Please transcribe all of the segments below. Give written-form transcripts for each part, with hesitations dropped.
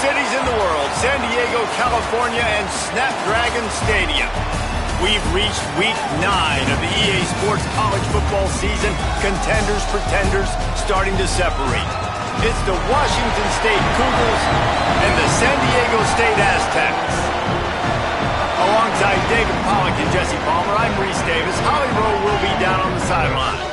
cities in the world, San Diego, California, and Snapdragon Stadium. We've reached week 9 of the EA Sports college football season. Contenders, pretenders, starting to separate. It's the Washington State Cougars and the San Diego State Aztecs. Alongside David Pollack and Jesse Palmer, I'm Reese Davis. Holly Rowe will be down on the sideline.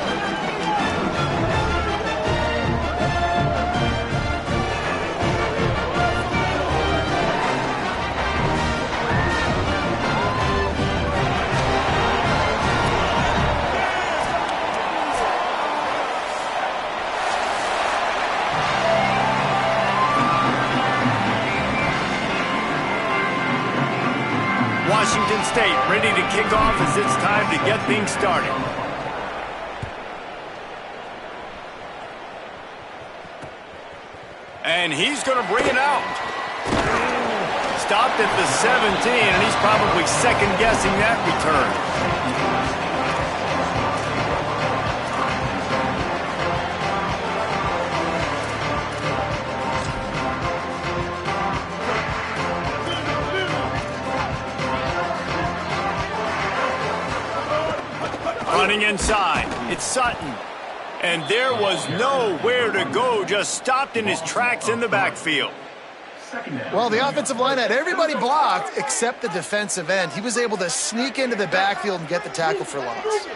Washington State ready to kick off as it's time to get things started. And he's going to bring it out. Stopped at the 17, and he's probably second-guessing that return. Running inside, it's Sutton. And there was nowhere to go, just stopped in his tracks in the backfield. Well, the offensive line had everybody blocked except the defensive end. He was able to sneak into the backfield and get the tackle for loss.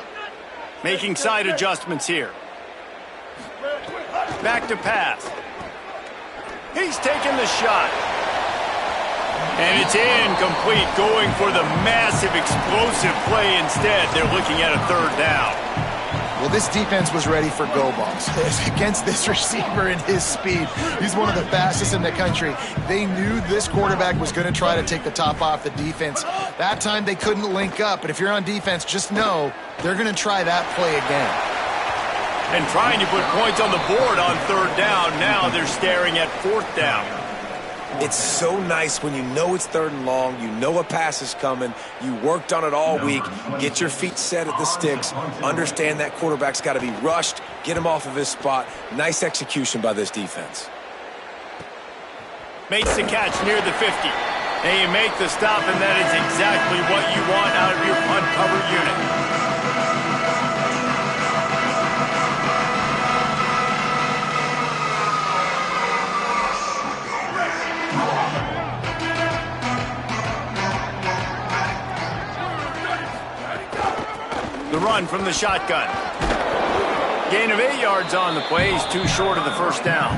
Making side adjustments here. Back to pass. He's taking the shot. And it's incomplete, going for the massive, explosive play instead. They're looking at a third down. Well, this defense was ready for go balls. Against this receiver and his speed, he's one of the fastest in the country. They knew this quarterback was going to try to take the top off the defense. That time they couldn't link up, but if you're on defense, just know they're going to try that play again. And trying to put points on the board on third down. Now they're staring at fourth down. It's so nice when you know it's third and long, you know a pass is coming, you worked on it all week, get your feet set at the sticks, understand that quarterback's got to be rushed, get him off of his spot. Nice execution by this defense. Makes the catch near the 50. And you make the stop, and that is exactly what you want out of your punt cover unit. The run from the shotgun. Gain of 8 yards on the play. He's too short of the first down.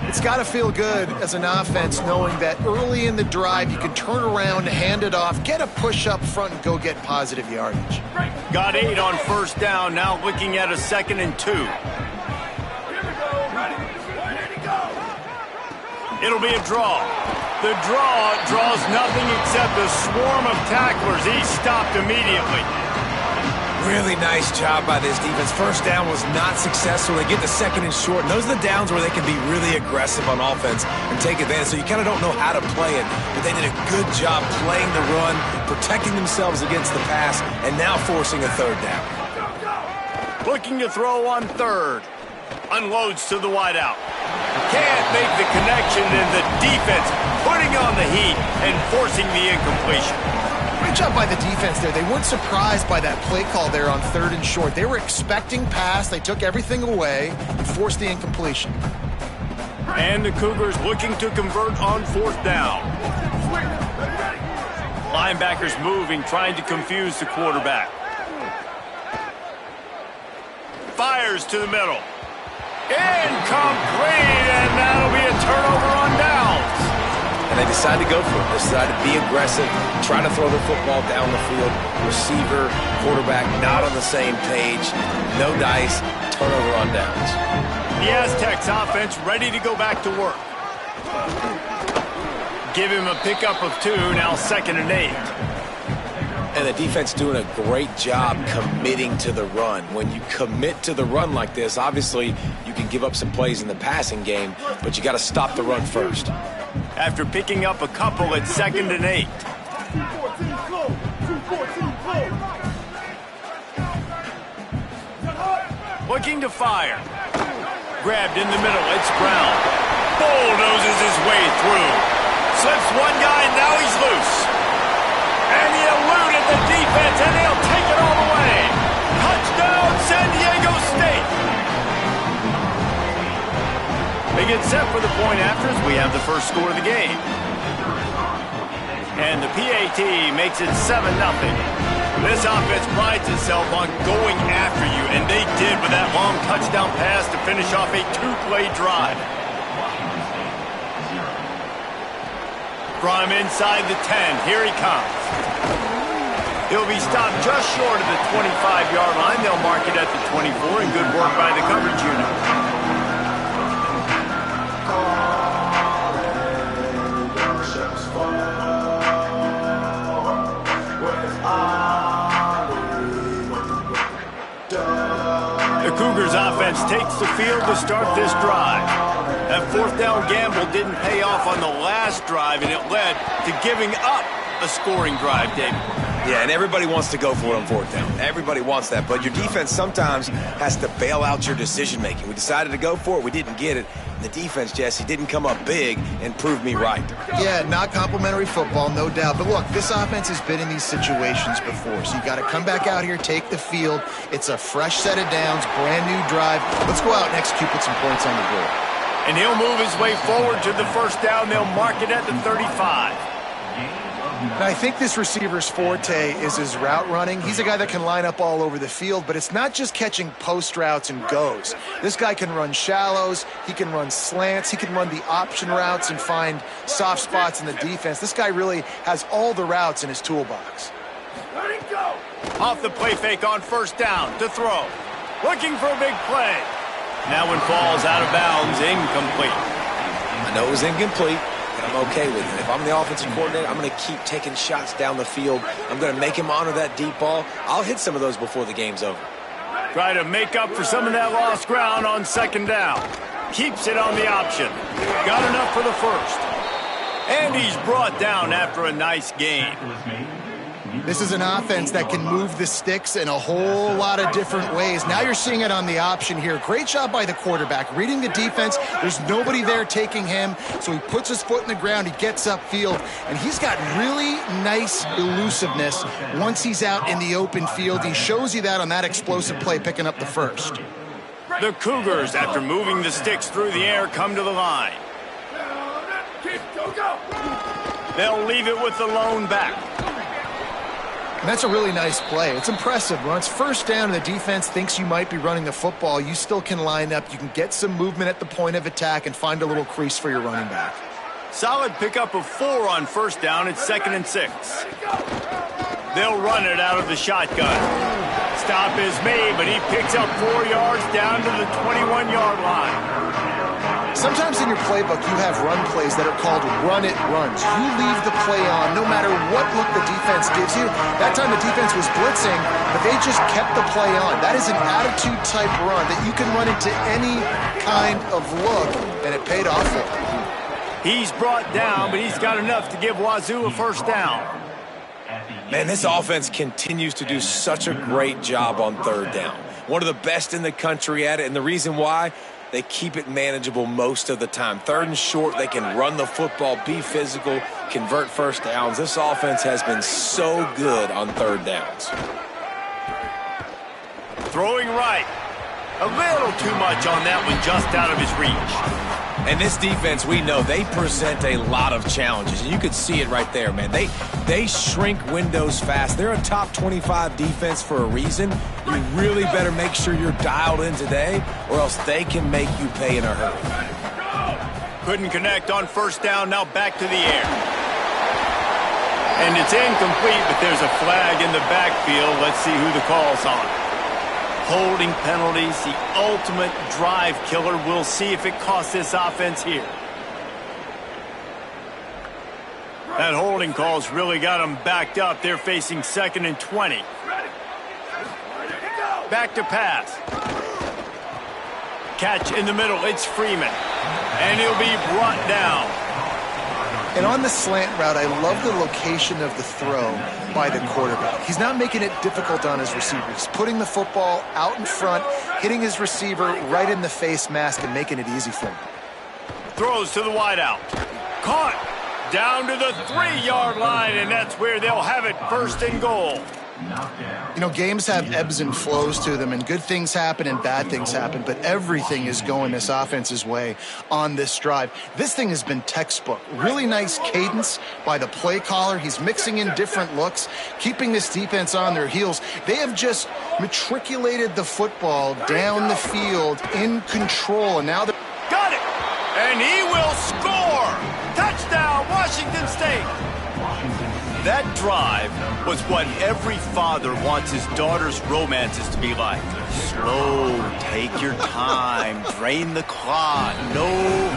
It's got to feel good as an offense knowing that early in the drive you can turn around, hand it off, get a push up front, and go get positive yardage. Got 8 on first down. Now looking at a 2nd and 2. It'll be a draw. The draw draws nothing except a swarm of tacklers. He's stopped immediately. Really nice job by this defense. First down was not successful. They get the 2nd and short. And those are the downs where they can be really aggressive on offense and take advantage. So you kind of don't know how to play it. But they did a good job playing the run, protecting themselves against the pass, and now forcing a third down. Looking to throw on third. Unloads to the wideout. Can't make the connection, and the defense putting on the heat and forcing the incompletion. Great job by the defense there. They weren't surprised by that play call there on 3rd and short. They were expecting pass. They took everything away and forced the incompletion. And the Cougars looking to convert on 4th down. Linebackers moving, trying to confuse the quarterback. Fires to the middle. Incomplete, and that'll be a turnover on downs. And they decide to go for it. They decide to be aggressive, try to throw the football down the field. Receiver, quarterback, not on the same page. No dice, turnover on downs. The Aztecs offense ready to go back to work. Give him a pickup of 2, now 2nd and 8. And the defense doing a great job committing to the run. When you commit to the run like this, obviously you can give up some plays in the passing game, but you got to stop the run first. After picking up a couple at 2nd and 8. Looking to fire. Grabbed in the middle. It's Brown. bulldozes his way through. Slips one guy, and now he's loose. And he eluded the defense, and they'll take it all the way. Touchdown, San Diego State. They get set for the point after as we have the first score of the game. And the PAT makes it 7-0. This offense prides itself on going after you, and they did with that long touchdown pass to finish off a two-play drive. From inside the 10, here he comes. He'll be stopped just short of the 25-yard line. They'll mark it at the 24, and good work by the coverage unit. The Cougars offense takes the field to start this drive. That fourth down gamble didn't pay off on the last drive, and it led to giving up a scoring drive, David. Yeah, and everybody wants to go for it on fourth down. Everybody wants that, but your defense sometimes has to bail out your decision-making. We decided to go for it. We didn't get it. The defense, Jesse, didn't come up big and prove me right. Yeah, not complimentary football, no doubt. But look, this offense has been in these situations before, so you got to come back out here, take the field. It's a fresh set of downs, brand new drive. Let's go out and execute with some points on the board. And he'll move his way forward to the first down. They'll mark it at the 35. Now, I think this receiver's forte is his route running. He's a guy that can line up all over the field, but it's not just catching post routes and goes. This guy can run shallows, he can run slants, he can run the option routes and find soft spots in the defense. This guy really has all the routes in his toolbox. Let it go. Off the play fake on first down to throw. Looking for a big play. That one falls out of bounds, incomplete. I know it was incomplete, and I'm okay with it. If I'm the offensive coordinator, I'm going to keep taking shots down the field. I'm going to make him honor that deep ball. I'll hit some of those before the game's over. Try to make up for some of that lost ground on second down. Keeps it on the option. Got enough for the first. And he's brought down after a nice gain. This is an offense that can move the sticks in a whole lot of different ways. Now you're seeing it on the option here. Great job by the quarterback. Reading the defense, there's nobody there taking him, so he puts his foot in the ground, he gets upfield, and he's got really nice elusiveness once he's out in the open field. He shows you that on that explosive play, picking up the first. The Cougars, after moving the sticks through the air, come to the line. They'll leave it with the lone back. And that's a really nice play. It's impressive. When it's first down and the defense thinks you might be running the football, you still can line up. You can get some movement at the point of attack and find a little crease for your running back. Solid pickup of 4 on first down. It's 2nd and 6. They'll run it out of the shotgun. Stop is made, but he picks up 4 yards down to the 21-yard line. Sometimes in your playbook, you have run plays that are called run-it runs. You leave the play on no matter what look the defense gives you. That time the defense was blitzing, but they just kept the play on. That is an attitude-type run that you can run into any kind of look, and it paid off for him. He's brought down, but he's got enough to give Wazoo a first down. Man, this offense continues to do such a great job on third down. One of the best in the country at it, and the reason why, they keep it manageable most of the time. 3rd and short, they can run the football, be physical, convert first downs. This offense has been so good on third downs. Throwing right. A little too much on that one, just out of his reach. And this defense, we know, they present a lot of challenges. And you could see it right there, man. They shrink windows fast. They're a top 25 defense for a reason. You really better make sure you're dialed in today, or else they can make you pay in a hurry. Couldn't connect on first down, now back to the air. And it's incomplete, but there's a flag in the backfield. Let's see who the call's on. Holding penalties, the ultimate drive killer. We'll see if it costs this offense here. That holding call's really got them backed up. They're facing 2nd and 20. Back to pass. Catch in the middle. It's Freeman. And he'll be brought down. And on the slant route, I love the location of the throw by the quarterback. He's not making it difficult on his receiver. He's putting the football out in front, hitting his receiver right in the face mask and making it easy for him. Throws to the wideout. Caught. Down to the 3-yard line, and that's where they'll have it, first and goal. You know, games have ebbs and flows to them, and good things happen and bad things happen, but everything is going this offense's way on this drive. This thing has been textbook. Really nice cadence by the play caller. He's mixing in different looks, keeping this defense on their heels. They have just matriculated the football down the field in control, and now they're... Got it! And he will score! Touchdown, Washington State! That drive was what every father wants his daughter's romances to be like. Slow, take your time, drain the clock, no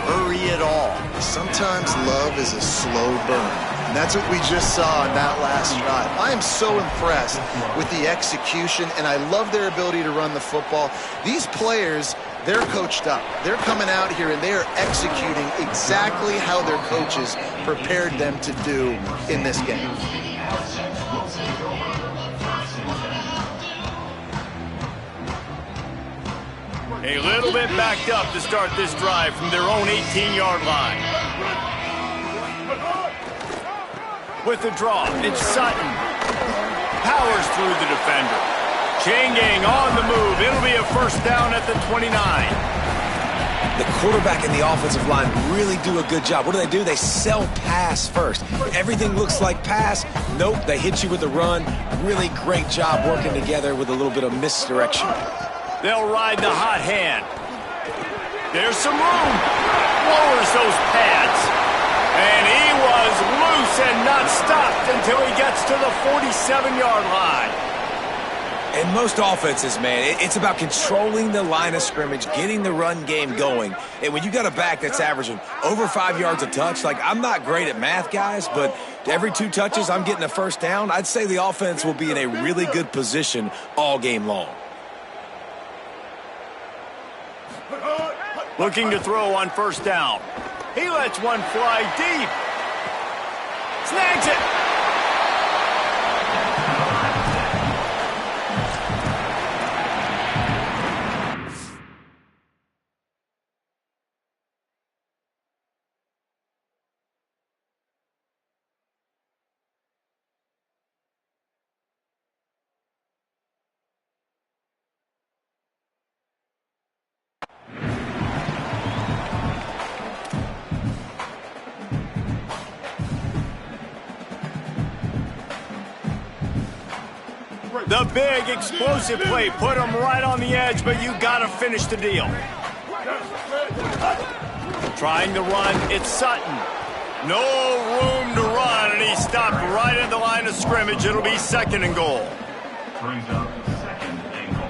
hurry at all. Sometimes love is a slow burn, and that's what we just saw in that last drive. I am so impressed with the execution, and I love their ability to run the football. These players, they're coached up. They're coming out here, and they are executing exactly how their coaches prepared them to do in this game. A little bit backed up to start this drive from their own 18-yard line. With the draw, it's Sutton. Powers through the defender. Chain gang on the move. It'll be a first down at the 29. The quarterback and the offensive line really do a good job. What do? They sell pass first. Everything looks like pass. Nope, they hit you with a run. Really great job working together with a little bit of misdirection. They'll ride the hot hand. There's some room. Lowers those pads. And he was loose and not stopped until he gets to the 47-yard line. And most offenses, man, it's about controlling the line of scrimmage, getting the run game going. And when you got a back that's averaging over 5 yards a touch, like, I'm not great at math, guys, but every 2 touches I'm getting a first down, I'd say the offense will be in a really good position all game long. Looking to throw on first down. He lets one fly deep. Snags it. The big explosive play put him right on the edge, but you got to finish the deal. Trying to run, it's Sutton. No room to run, and he stopped right at the line of scrimmage. It'll be second and goal. Brings up second and goal.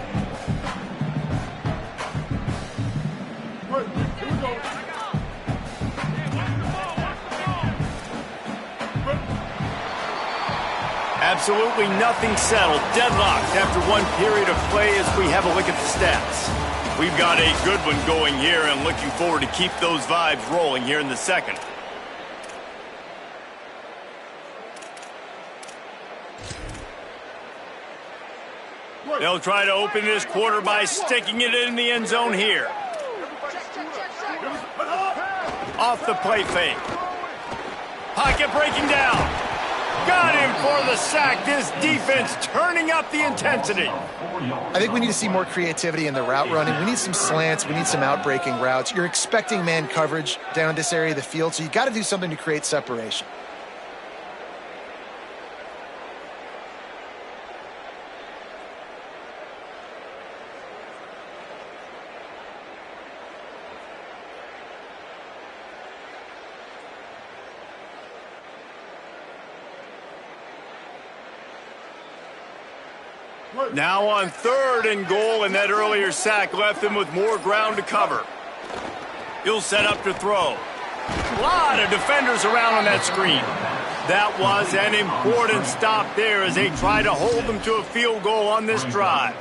Absolutely nothing settled. Deadlocked after one period of play as we have a look at the stats. We've got a good one going here and looking forward to keep those vibes rolling here in the second. They'll try to open this quarter by sticking it in the end zone here. Off the play fake. Pocket breaking down. Got him for the sack. This defense turning up the intensity. I think we need to see more creativity in the route running. We need some slants. We need some out-breaking routes. You're expecting man coverage down this area of the field, so you got to do something to create separation. Now on third and goal, and that earlier sack left him with more ground to cover. He'll set up to throw. A lot of defenders around on that screen. That was an important stop there as they try to hold them to a field goal on this drive.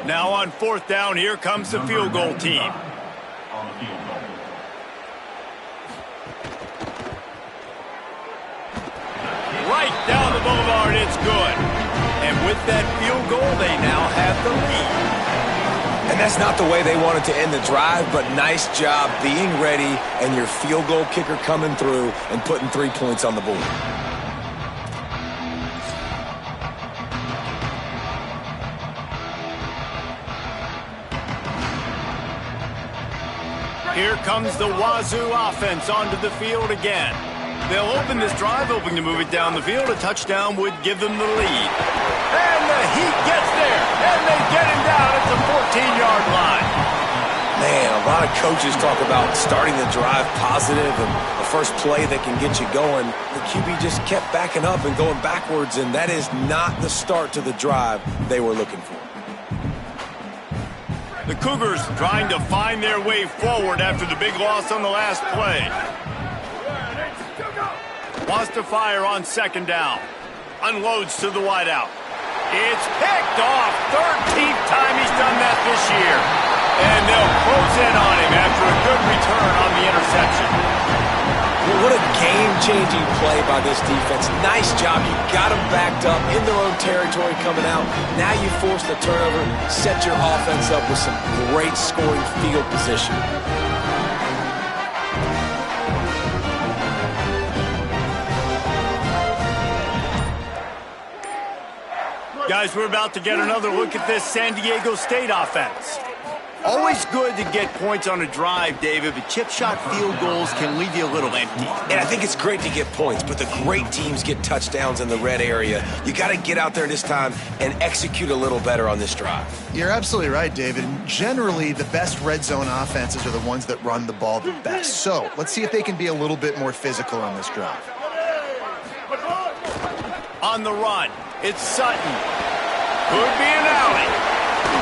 Now on fourth down, here comes the field goal team. Right down the boulevard, it's good. And with that field goal, they now have the lead. And that's not the way they wanted to end the drive, but nice job being ready and your field goal kicker coming through and putting 3 points on the board. Here comes the Wazoo offense onto the field again. They'll open this drive, hoping to move it down the field. A touchdown would give them the lead. And the Heat gets there, and they get him down at the 14-yard line. Man, a lot of coaches talk about starting the drive positive and the first play that can get you going. The QB just kept backing up and going backwards, and that is not the start to the drive they were looking for. The Cougars trying to find their way forward after the big loss on the last play. Wants to fire on second down. Unloads to the wideout. It's picked off. 13th time he's done that this year. And they'll close in on him after a good return on the interception. Well, what a game-changing play by this defense. Nice job. You got them backed up in their own territory coming out. Now you force the turnover, set your offense up with some great scoring field position. Guys, we're about to get another look at this San Diego State offense. Always good to get points on a drive, David, but chip shot field goals can leave you a little empty. And I think it's great to get points, but the great teams get touchdowns in the red area. You got to get out there this time and execute a little better on this drive. You're absolutely right, David. And generally, the best red zone offenses are the ones that run the ball the best. So let's see if they can be a little bit more physical on this drive. On the run, it's Sutton. Could be an alley.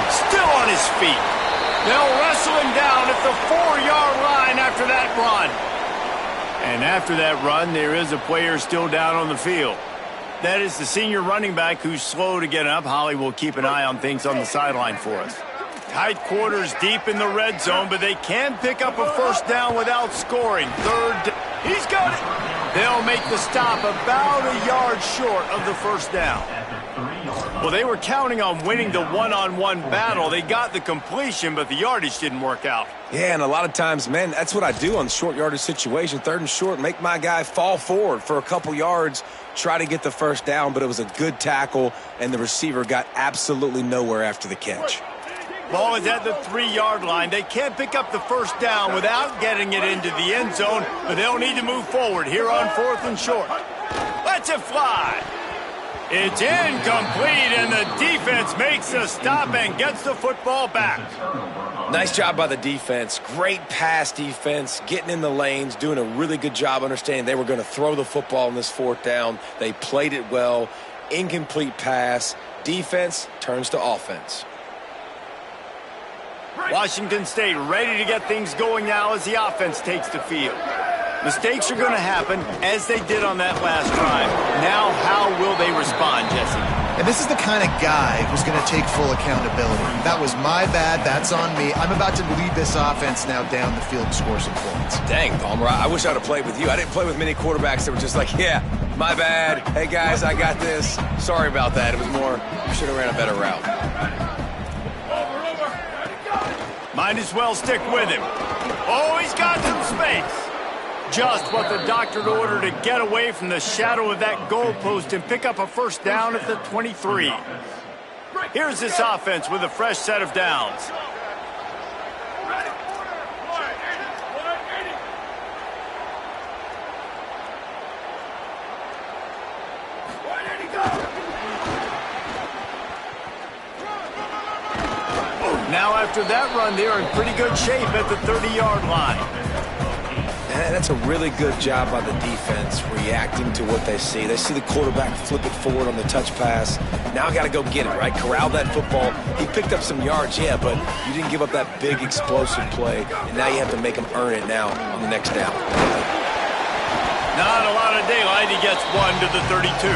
Still on his feet. They'll wrestle him down at the 4-yard line after that run. And after that run, there is a player still down on the field. That is the senior running back who's slow to get up. Holly will keep an eye on things on the sideline for us. Tight quarters deep in the red zone, but they can pick up a first down without scoring. He's got it. They'll make the stop about a yard short of the first down. Well, they were counting on winning the one-on-one battle. They got the completion, but the yardage didn't work out. Yeah, and a lot of times, man, that's what I do on short yardage situation. 3rd and short, make my guy fall forward for a couple yards, try to get the first down, but it was a good tackle, and the receiver got absolutely nowhere after the catch. Ball is at the 3-yard line. They can't pick up the first down without getting it into the end zone, but they'll need to move forward here on 4th and short. Lets it fly. It's incomplete, and the defense makes a stop and gets the football back. Nice job by the defense. Great pass defense, getting in the lanes, doing a really good job understanding they were going to throw the football on this 4th down. They played it well. Incomplete pass. Defense turns to offense. Washington State ready to get things going now as the offense takes the field. Mistakes are going to happen, as they did on that last drive. Now, how will they respond, Jesse? And this is the kind of guy who's going to take full accountability. That was my bad. That's on me. I'm about to lead this offense now down the field and score some points. Dang, Palmer, I wish I would have played with you. I didn't play with many quarterbacks that were just like, yeah, my bad. Hey, guys, I got this. Sorry about that. It was more, should have ran a better route. Might as well stick with him. Oh, he's got some space. Just what the doctor ordered to get away from the shadow of that goalpost and pick up a first down at the 23. Here's this offense with a fresh set of downs. Now after that run, they're in pretty good shape at the 30-yard line. And that's a really good job by the defense, reacting to what they see. They see the quarterback flip it forward on the touch pass. Now I got to go get it, right? Corral that football. He picked up some yards, yeah, but you didn't give up that big explosive play, and now you have to make him earn it now on the next down. Not a lot of daylight. He gets one to the 32.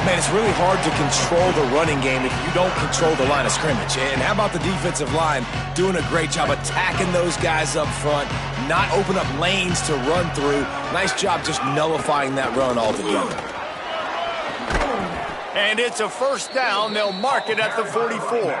Man, it's really hard to control the running game if you don't control the line of scrimmage. And how about the defensive line doing a great job attacking those guys up front, not open up lanes to run through. Nice job just nullifying that run altogether. And it's a first down. They'll mark it at the 44.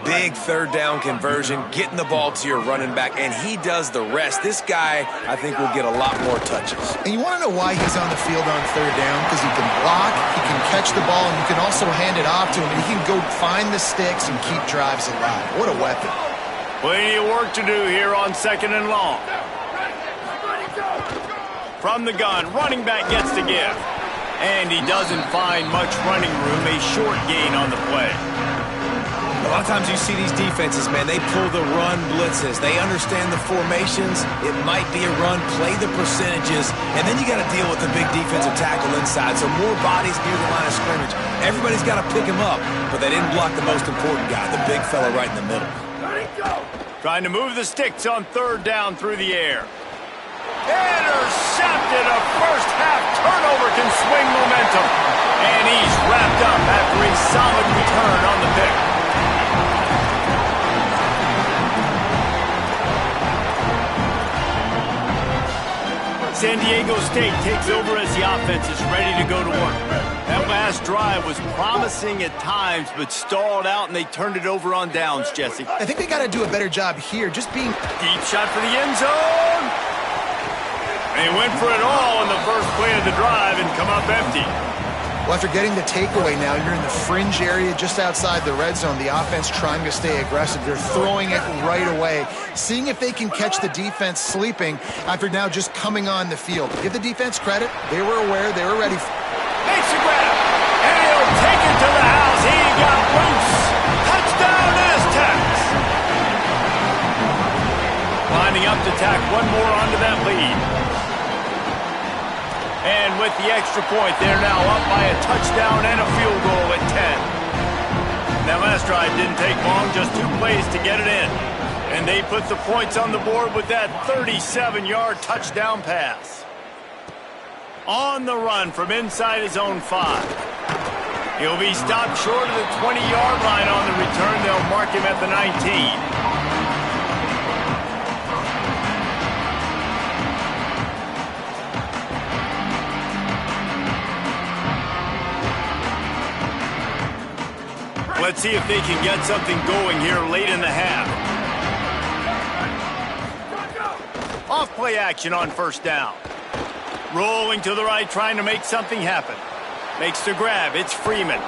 Big third down conversion, getting the ball to your running back, and he does the rest. This guy, I think, will get a lot more touches. And you want to know why he's on the field on third down? Because he can block, he can catch the ball, and you can also hand it off to him, and he can go find the sticks and keep drives alive. What a weapon. Plenty of work to do here on 2nd and long. From the gun, running back gets to give. And he doesn't find much running room, a short gain on the play. A lot of times you see these defenses, man, they pull the run blitzes. They understand the formations. It might be a run, play the percentages, and then you got to deal with the big defensive tackle inside. So more bodies near the line of scrimmage. Everybody's got to pick him up, but they didn't block the most important guy, the big fella right in the middle. Trying to move the sticks on third down through the air. Intercepted. A first-half turnover can swing momentum. And he's wrapped up after a solid return on the pick. San Diego State takes over as the offense is ready to go to work. That last drive was promising at times, but stalled out, and they turned it over on downs, Jesse. I think they got to do a better job here, just being... Deep shot for the end zone. They went for it all in the first play of the drive and come up empty. Well, after getting the takeaway now, you're in the fringe area just outside the red zone. The offense trying to stay aggressive. They're throwing it right away, seeing if they can catch the defense sleeping after now just coming on the field. Give the defense credit. They were aware. They were ready. Makes a grab, and he'll take it to the house. He got loose. Touchdown, Aztecs. Lining up to tack one more onto that lead. And with the extra point, they're now up by a touchdown and a field goal at 10. That last drive didn't take long, just 2 plays to get it in. And they put the points on the board with that 37-yard touchdown pass. On the run from inside his own 5. He'll be stopped short of the 20-yard line on the return. They'll mark him at the 19. Let's see if they can get something going here late in the half. Off play action on first down. Rolling to the right, trying to make something happen. Makes the grab. It's Freeman.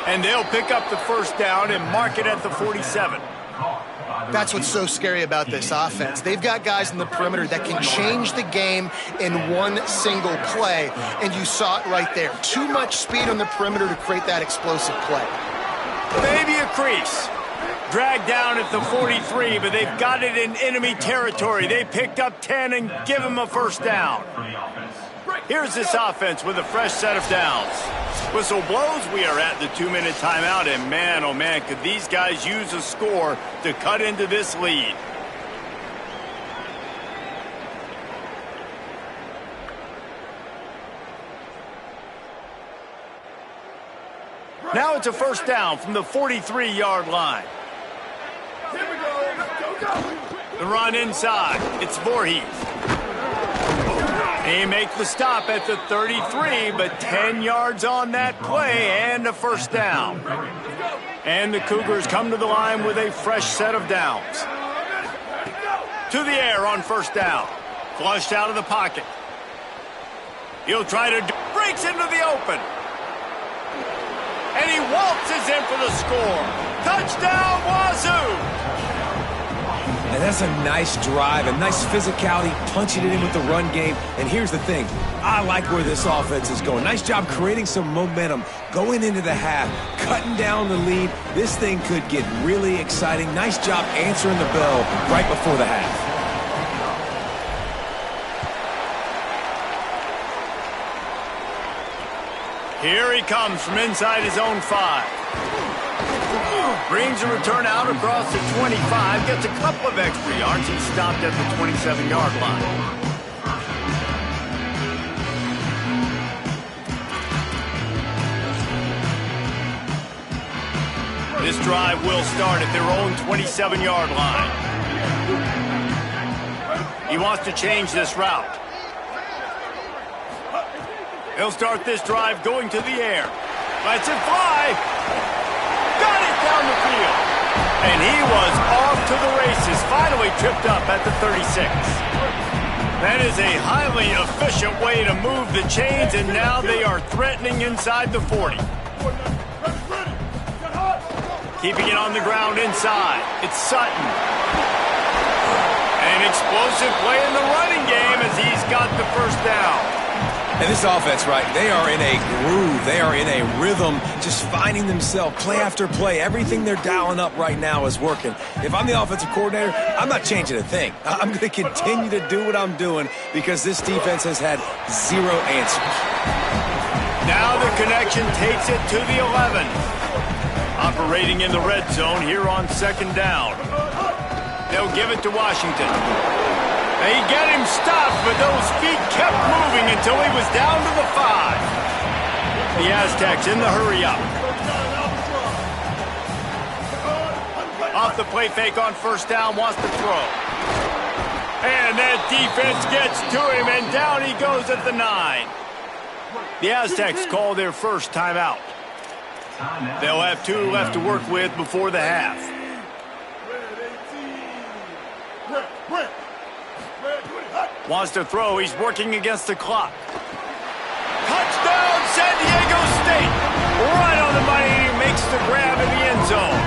And they'll pick up the first down and mark it at the 47. That's what's so scary about this offense. They've got guys in the perimeter that can change the game in one single play, and you saw it right there. Too much speed on the perimeter to create that explosive play. Maybe a crease. Dragged down at the 43, but they've got it in enemy territory. They picked up 10 and give him a first down. Here's this offense with a fresh set of downs. Whistle blows, we are at the 2-minute timeout, and man, oh man, could these guys use a score to cut into this lead. Now it's a first down from the 43-yard line. The run inside. It's Voorhees. They make the stop at the 33, but 10 yards on that play and a first down. And the Cougars come to the line with a fresh set of downs. To the air on first down. Flushed out of the pocket. He'll try to... breaks into the open. And he waltzes in for the score. Touchdown, Wazoo! And that's a nice drive, a nice physicality, punching it in with the run game. And here's the thing. I like where this offense is going. Nice job creating some momentum, going into the half, cutting down the lead. This thing could get really exciting. Nice job answering the bell right before the half. Here he comes from inside his own 5. Brings a return out across the 25. Gets a couple of extra yards. He's stopped at the 27-yard line. This drive will start at their own 27-yard line. He wants to change this route. He'll start this drive going to the air. Lets it fly. Got it down the field. And he was off to the races, finally tripped up at the 36. That is a highly efficient way to move the chains, and now they are threatening inside the 40. Keeping it on the ground inside. It's Sutton. An explosive play in the running game as he's got the first down. And this offense, right, they are in a groove. They are in a rhythm, just finding themselves play after play. Everything they're dialing up right now is working. If I'm the offensive coordinator, I'm not changing a thing. I'm going to continue to do what I'm doing because this defense has had zero answers. Now the connection takes it to the 11. Operating in the red zone here on second down. They'll give it to Washington. They get him stopped, but those feet kept moving until he was down to the 5. The Aztecs in the hurry-up. Off the play fake on first down, wants to throw. And that defense gets to him, and down he goes at the 9. The Aztecs call their first timeout. They'll have 2 left to work with before the half. Wants to throw. He's working against the clock. Touchdown, San Diego State. Right on the money, and he makes the grab in the end zone.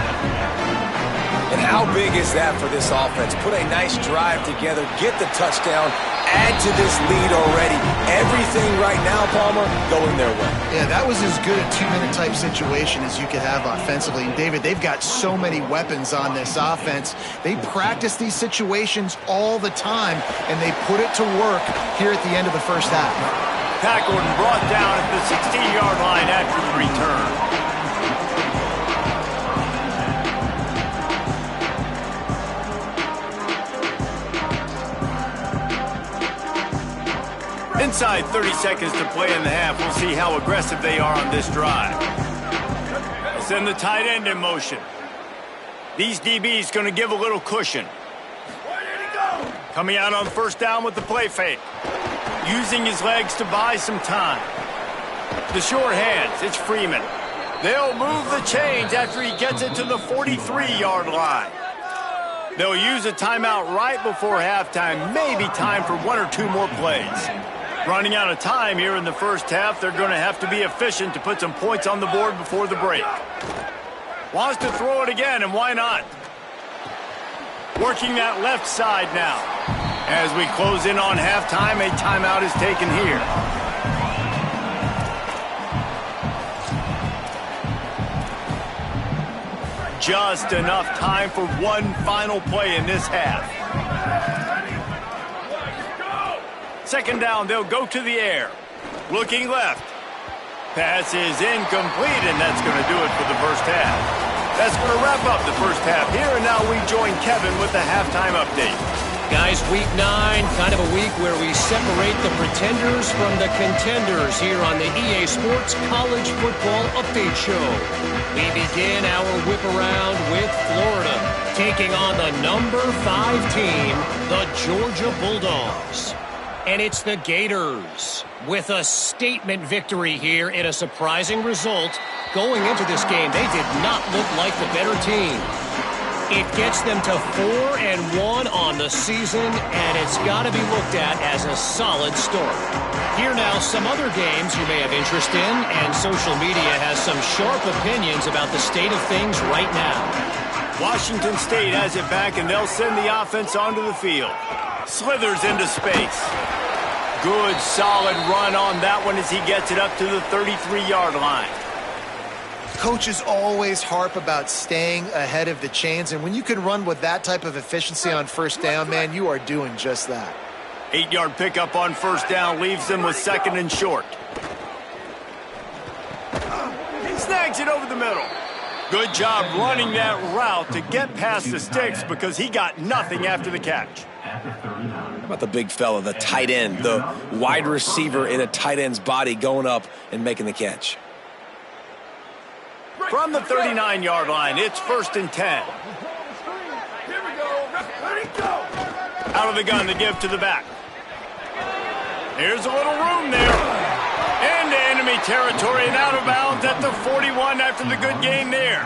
And how big is that for this offense? Put a nice drive together, get the touchdown, add to this lead already. Everything right now, Palmer, going their way. Yeah, that was as good a 2-minute type situation as you could have offensively. And David, they've got so many weapons on this offense. They practice these situations all the time, and they put it to work here at the end of the first half. Tackled and brought down at the 16-yard line after the return. Inside 30 seconds to play in the half. We'll see how aggressive they are on this drive. Send the tight end in motion. These DBs going to give a little cushion. Coming out on first down with the play fake. Using his legs to buy some time. The short hands, it's Freeman. They'll move the chains after he gets it to the 43-yard line. They'll use a timeout right before halftime. Maybe time for 1 or 2 more plays. Running out of time here in the first half. They're going to have to be efficient to put some points on the board before the break. Wants to throw it again, and why not? Working that left side now. As we close in on halftime, a timeout is taken here. Just enough time for one final play in this half. Second down, they'll go to the air. Looking left. Pass is incomplete, and that's going to do it for the first half. That's going to wrap up the first half here, and now we join Kevin with the halftime update. Guys, week 9, kind of a week where we separate the pretenders from the contenders here on the EA Sports College Football Update Show. We begin our whip around with Florida, taking on the number 5 team, the Georgia Bulldogs. And it's the Gators with a statement victory here in a surprising result. Going into this game, they did not look like the better team. It gets them to 4-1 on the season, and it's got to be looked at as a solid start. Here now, some other games you may have interest in, and social media has some sharp opinions about the state of things right now. Washington State has it back, and they'll send the offense onto the field. Slithers into space. Good, solid run on that one as he gets it up to the 33-yard line. Coaches always harp about staying ahead of the chains, and when you can run with that type of efficiency on first down, man, you are doing just that. 8-yard pickup on first down leaves them with second and short. Snags it over the middle. Good job running that route to get past the sticks because he got nothing after the catch. How about the big fella, the tight end, the wide receiver in a tight end's body going up and making the catch? From the 39-yard line, it's 1st and 10. Out of the gun to give to the back. Here's a little room there. Into enemy territory and out of bounds at the 41 after the good gain there.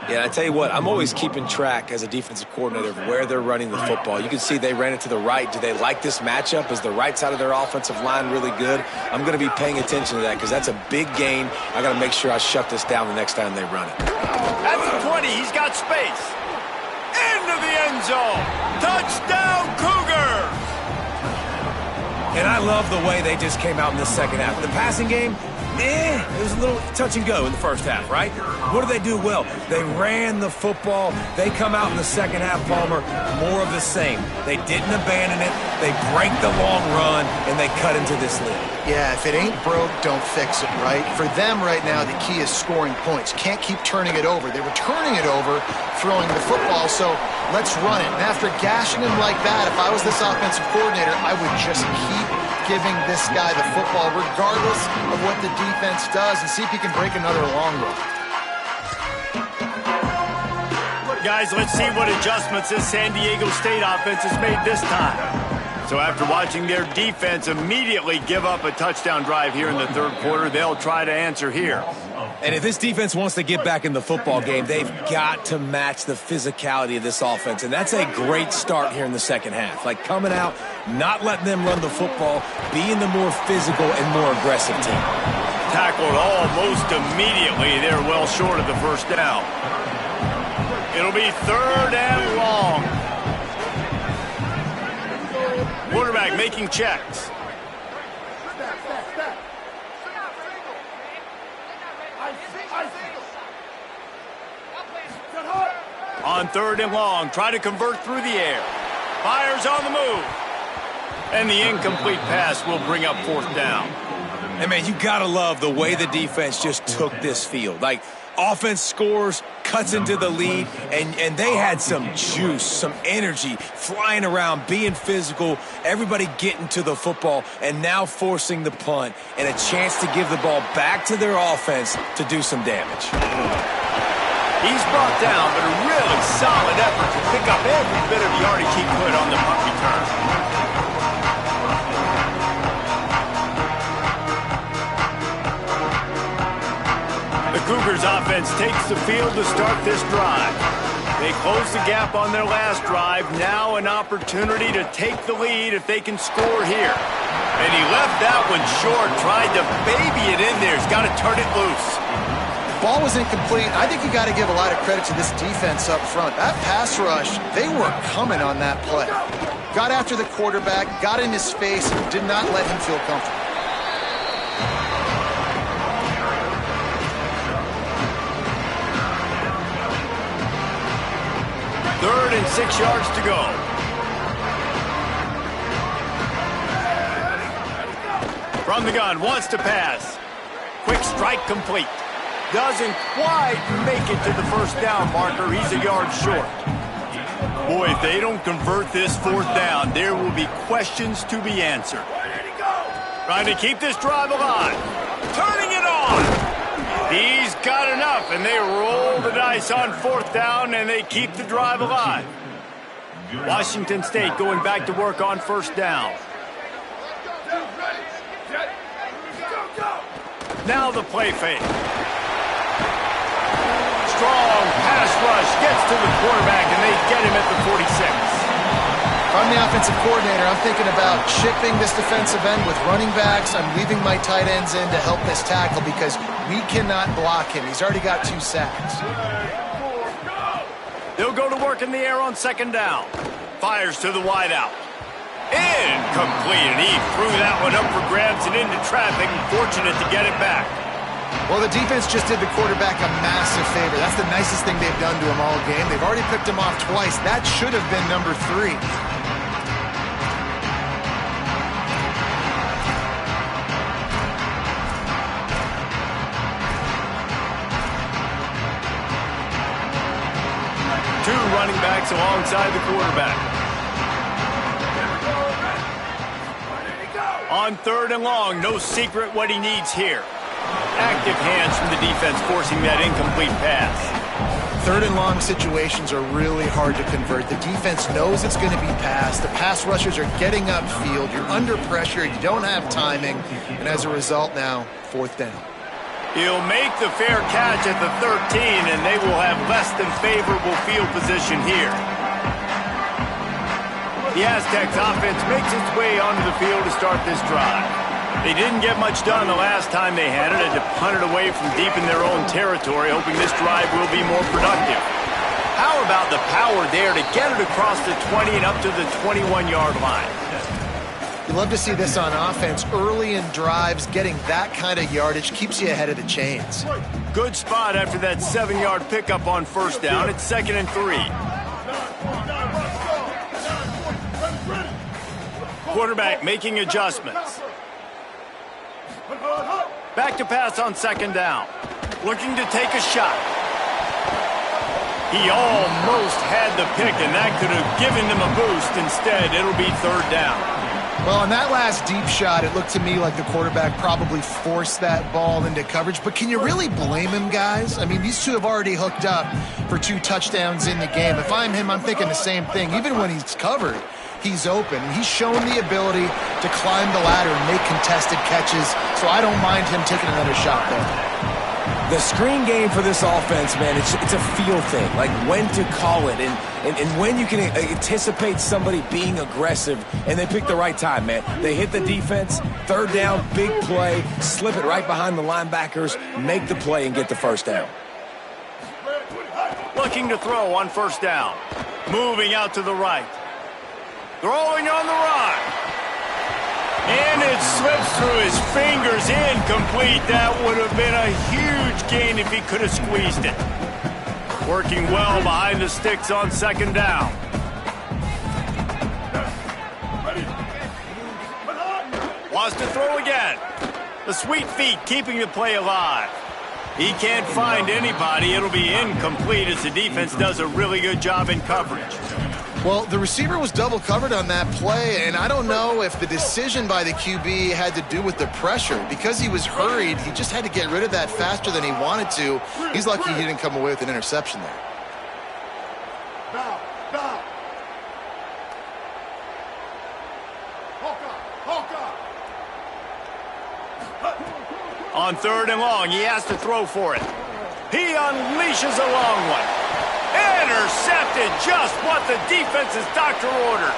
Yeah, Yeah, I tell you what, I'm always keeping track as a defensive coordinator of where they're running the football. You can see they ran it to the right. Do they like this matchup? Is the right side of their offensive line really good? I'm going to be paying attention to that because that's a big gain. I got to make sure I shut this down the next time they run it. At the 20, he's got space. Into the end zone. Touchdown, Cougars! And I love the way they just came out in the second half. The passing game, it was a little touch and go in the first half, right? What do they do well? They ran the football. They come out in the second half, Palmer, more of the same. They didn't abandon it. They break the long run, and they cut into this lead. Yeah, if it ain't broke, don't fix it, right? For them right now, the key is scoring points. Can't keep turning it over. They were turning it over, throwing the football, so let's run it. And after gashing him like that, if I was this offensive coordinator, I would just keep giving this guy the football regardless of what the defense does and see if he can break another long run. Guys, let's see what adjustments this San Diego State offense has made this time. So after watching their defense immediately give up a touchdown drive here in the third quarter, they'll try to answer here. And if this defense wants to get back in the football game, they've got to match the physicality of this offense. And that's a great start here in the second half. Like coming out, not letting them run the football, being the more physical and more aggressive team. Tackled almost immediately. They're well short of the first down. It'll be third and long. Quarterback making checks. On third and long, try to convert through the air. Fires on the move. And the incomplete pass will bring up fourth down. And, man, you got to love the way the defense just took this field. Like, offense scores, cuts into the lead, and they had some juice, some energy, flying around, being physical, everybody getting to the football, and now forcing the punt and a chance to give the ball back to their offense to do some damage. He's brought down, but a really solid effort to pick up every bit of yardage he could on the punt return. The Cougars offense takes the field to start this drive. They close the gap on their last drive. Now an opportunity to take the lead if they can score here. And he left that one short, tried to baby it in there. He's got to turn it loose. Ball was incomplete. I think you got to give a lot of credit to this defense up front. That pass rush, they were coming on that play. Got after the quarterback, got in his face, and did not let him feel comfortable. Third and 6 yards to go. From the gun, wants to pass. Quick strike complete. Doesn't quite make it to the first down marker. He's a yard short. Boy, if they don't convert this fourth down, there will be questions to be answered. Trying to keep this drive alive. Turning it on. He's got enough, and they roll the dice on fourth down, and they keep the drive alive. Washington State going back to work on first down. Now the play fake. Strong pass rush gets to the quarterback, and they get him at the 46. If I'm the offensive coordinator, I'm thinking about chipping this defensive end with running backs. I'm leaving my tight ends in to help this tackle because we cannot block him. He's already got 2 sacks. They'll go to work in the air on second down. Fires to the wideout. Incomplete, and he threw that one up for grabs and into traffic. Fortunate to get it back. Well, the defense just did the quarterback a massive favor. That's the nicest thing they've done to him all game. They've already picked him off twice. That should have been number 3. Two running backs alongside the quarterback. On third and long, no secret what he needs here. Active hands from the defense forcing that incomplete pass. Third and long situations are really hard to convert. The defense knows it's going to be passed. The pass rushers are getting upfield. You're under pressure. You don't have timing. And as a result now, fourth down. He'll make the fair catch at the 13, and they will have less than favorable field position here. The Aztecs offense makes its way onto the field to start this drive. They didn't get much done the last time they had it, and to punt it away from deep in their own territory, hoping this drive will be more productive. How about the power there to get it across the 20 and up to the 21-yard line? You love to see this on offense. Early in drives, getting that kind of yardage keeps you ahead of the chains. Good spot after that 7-yard pickup on first down. It's 2nd and 3. Quarterback making adjustments. Back to pass on 2nd down. Looking to take a shot. He almost had the pick, and that could have given them a boost. Instead, it'll be 3rd down. Well, on that last deep shot, it looked to me like the quarterback probably forced that ball into coverage. But can you really blame him, guys? I mean, these two have already hooked up for 2 touchdowns in the game. If I'm him, I'm thinking the same thing. Even when he's covered, he's open. He's shown the ability to climb the ladder and make contested catches, so I don't mind him taking another shot there. The screen game for this offense, man, it's a feel thing, like when to call it and when you can anticipate somebody being aggressive, and they pick the right time, man. They hit the defense, 3rd down, big play, slip it right behind the linebackers, make the play and get the 1st down. Looking to throw on 1st down. Moving out to the right. Throwing on the run. And it slips through his fingers, incomplete. That would have been a huge gain if he could have squeezed it. Working well behind the sticks on 2nd down. Wants to throw again. The sweet feet keeping the play alive. He can't find anybody. It'll be incomplete as the defense does a really good job in coverage. Well, the receiver was double covered on that play, and I don't know if the decision by the QB had to do with the pressure. Because he was hurried, he just had to get rid of that faster than he wanted to. He's lucky he didn't come away with an interception there. On 3rd and long, he has to throw for it. He unleashes a long one. Intercepted, just what the defense's doctor ordered.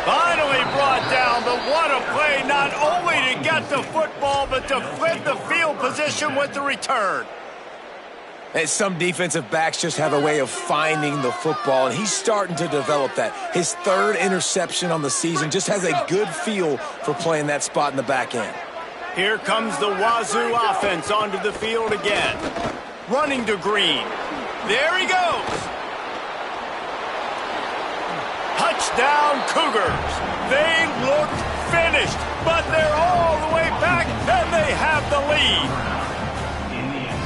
Finally brought down, but what a play, not only to get the football, but to flip the field position with the return. And some defensive backs just have a way of finding the football, and he's starting to develop that. His 3rd interception on the season, just has a good feel for playing that spot in the back end. Here comes the Wazoo offense onto the field again. Running to Green. There he goes. Touchdown Cougars. They looked finished, but they're all the way back, and they have the lead.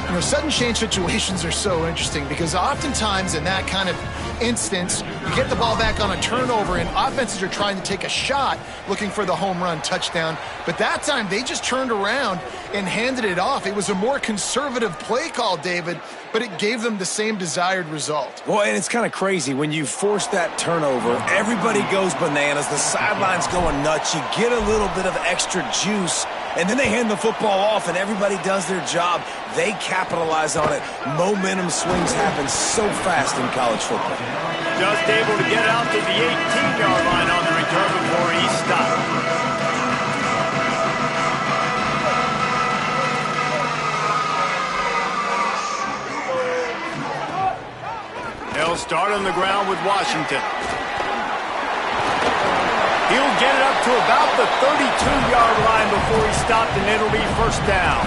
You know, sudden change situations are so interesting because oftentimes in that kind of instance, you get the ball back on a turnover and offenses are trying to take a shot looking for the home run touchdown. But that time they just turned around and handed it off. It was a more conservative play call, David, but it gave them the same desired result. Well, and it's kind of crazy. When you force that turnover, everybody goes bananas. The sideline's going nuts. You get a little bit of extra juice, and then they hand the football off, and everybody does their job. They capitalize on it. Momentum swings happen so fast in college football. Just able to get out to the 18-yard line on the return before he stopped. They'll start on the ground with Washington. He'll get it up to about the 32-yard line before he stopped, and it'll be 1st down.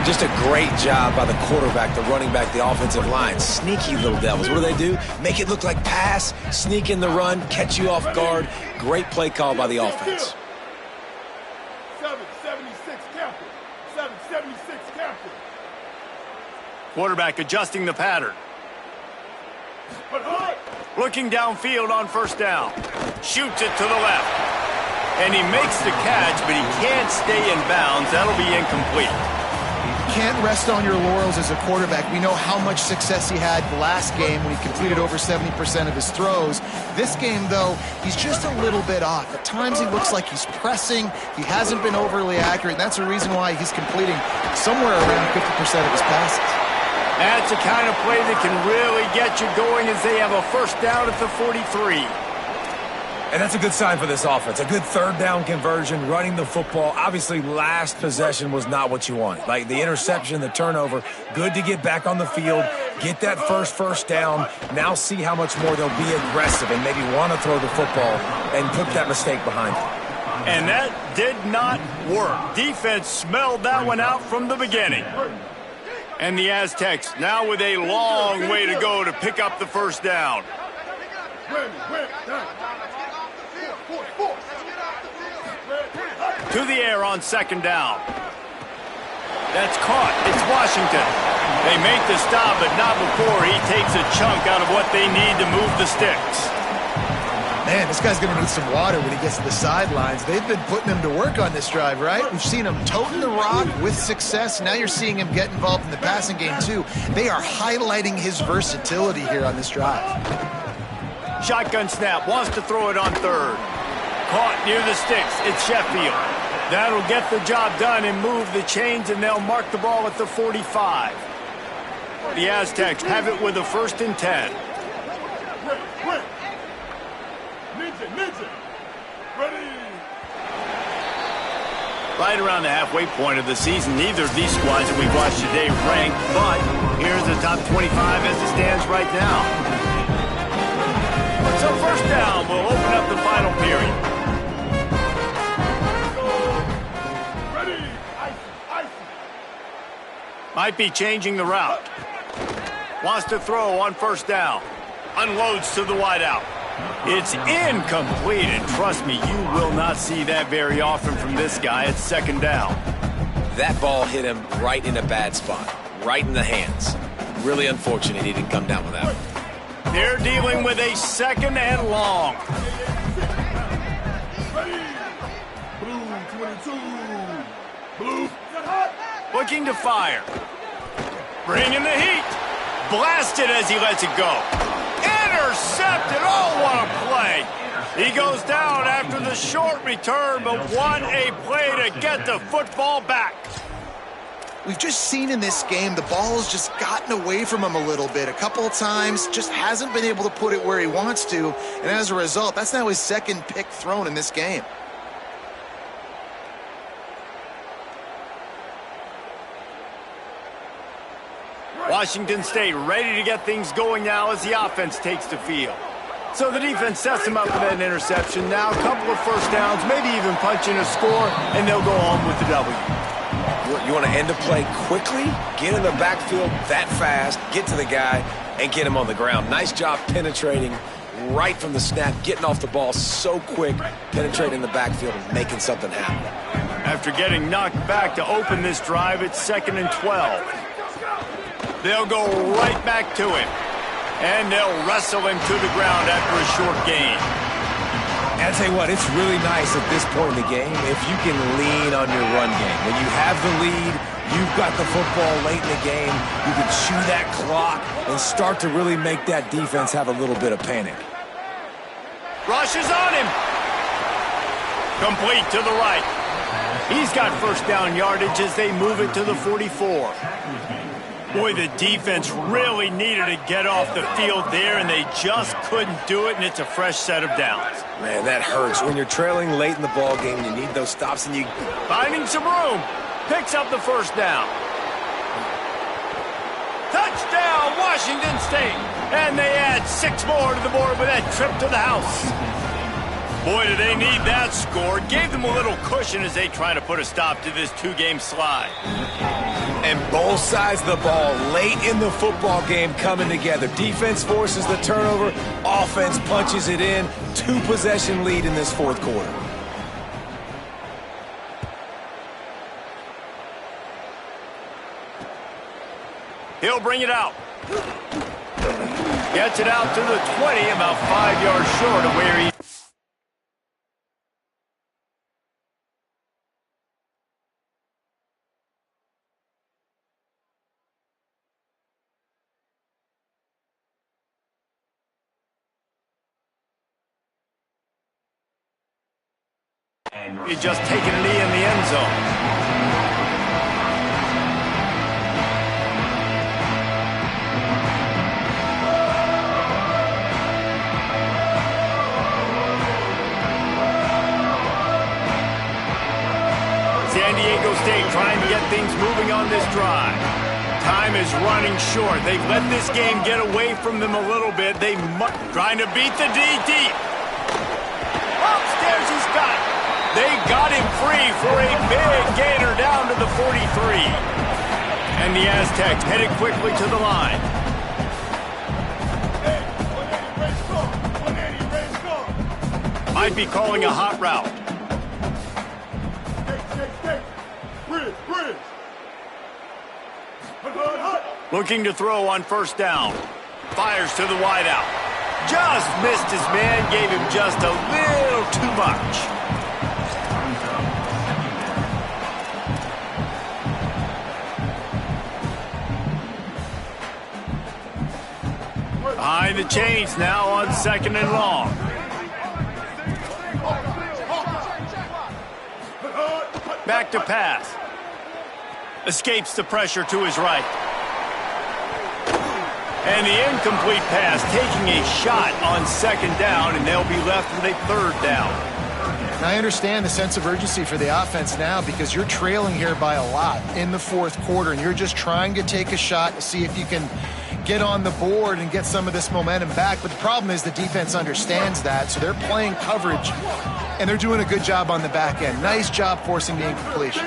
Just a great job by the quarterback, the running back, the offensive line. Sneaky little devils. What do? Make it look like pass, sneak in the run, catch you off guard. Great play call by the offense. 776 captain. 776 captain. Quarterback adjusting the pattern. Looking downfield on 1st down. Shoots it to the left. And he makes the catch, but he can't stay in bounds. That'll be incomplete. can't rest on your laurels as a quarterback. We know how much success he had last game when he completed over 70% of his throws. This game, though, he's just a little bit off. At times he looks like he's pressing. He hasn't been overly accurate, and that's the reason why he's completing somewhere around 50% of his passes. That's the kind of play that can really get you going as they have a first down at the 43. And that's a good sign for this offense. A good third down conversion, running the football. Obviously, last possession was not what you want. Like the interception, the turnover, good to get back on the field, get that first down. Now see how much more they'll be aggressive and maybe want to throw the football and put that mistake behind them. And that did not work. Defense smelled that one out from the beginning. And the Aztecs now with a long way to go to pick up the first down. To the air on second down. That's caught. It's Washington. They make the stop, but not before he takes a chunk out of what they need to move the sticks. Man, this guy's going to need some water when he gets to the sidelines. They've been putting him to work on this drive, right? We've seen him toting the rock with success. Now you're seeing him get involved in the passing game, too. They are highlighting his versatility here on this drive. Shotgun snap. Wants to throw it on third. Caught near the sticks. It's Sheffield. That'll get the job done and move the chains, and they'll mark the ball at the 45. The Aztecs have it with a 1st and 10. Ninja. Ready. Right around the halfway point of the season, neither of these squads that we've watched today ranked, but here's the top 25 as it stands right now. So first down will open up the final period. Ready. Icy. Might be changing the route. Wants to throw on first down. Unloads to the wideout. It's incomplete, and trust me, you will not see that very often from this guy at second down. That ball hit him right in a bad spot, right in the hands. Really unfortunate he didn't come down with that one. They're dealing with a 2nd and long. Ready. Blue 22. Blue. Looking to fire. Bringing the heat. Blasted as he lets it go. Intercepted. Oh, what a play. He goes down after the short return, but what a play to get the football back. We've just seen in this game the ball has just gotten away from him a little bit. A couple of times, just hasn't been able to put it where he wants to. And as a result, that's now his 2nd pick thrown in this game. Washington State ready to get things going now as the offense takes the field. So the defense sets them up with that interception. Now a couple of first downs, maybe even punching a score, and they'll go home with the W. You want to end a play quickly, get in the backfield that fast, get to the guy, and get him on the ground. Nice job penetrating right from the snap, getting off the ball so quick, penetrating the backfield and making something happen. After getting knocked back to open this drive, it's 2nd and 12. They'll go right back to him, and they'll wrestle him to the ground after a short gain. And I'll tell you what, it's really nice at this point in the game if you can lean on your run game. When you have the lead, you've got the football late in the game, you can chew that clock and start to really make that defense have a little bit of panic. Rush is on him. Complete to the right. He's got first down yardage as they move it to the 44. Boy, the defense really needed to get off the field there, and they just couldn't do it, and it's a fresh set of downs. Man, that hurts. When you're trailing late in the ball game, you need those stops, and you... Finding some room. Picks up the first down. Touchdown, Washington State. And they add 6 more to the board with that trip to the house. Boy, do they need that score. Gave them a little cushion as they try to put a stop to this 2-game slide. And both sides of the ball late in the football game coming together. Defense forces the turnover. Offense punches it in. 2-possession lead in this 4th quarter. He'll bring it out. Gets it out to the 20, about 5 yards short of where he... He's just taking a knee in the end zone. San Diego State trying to get things moving on this drive. Time is running short. They've let this game get away from them a little bit. Trying to beat the D deep. Upstairs he's got it. They got him free for a big gainer down to the 43. And the Aztecs headed quickly to the line. Might be calling a hot route. Looking to throw on first down. Fires to the wideout. Just missed his man, gave him just a little too much. Behind the chains now on 2nd and long. Back to pass. Escapes the pressure to his right. And the incomplete pass, taking a shot on 2nd down, and they'll be left with a 3rd down. Now, I understand the sense of urgency for the offense now because you're trailing here by a lot in the 4th quarter, and you're just trying to take a shot to see if you can get on the board and get some of this momentum back. But the problem is the defense understands that, so they're playing coverage, and they're doing a good job on the back end. Nice job forcing the incompletion.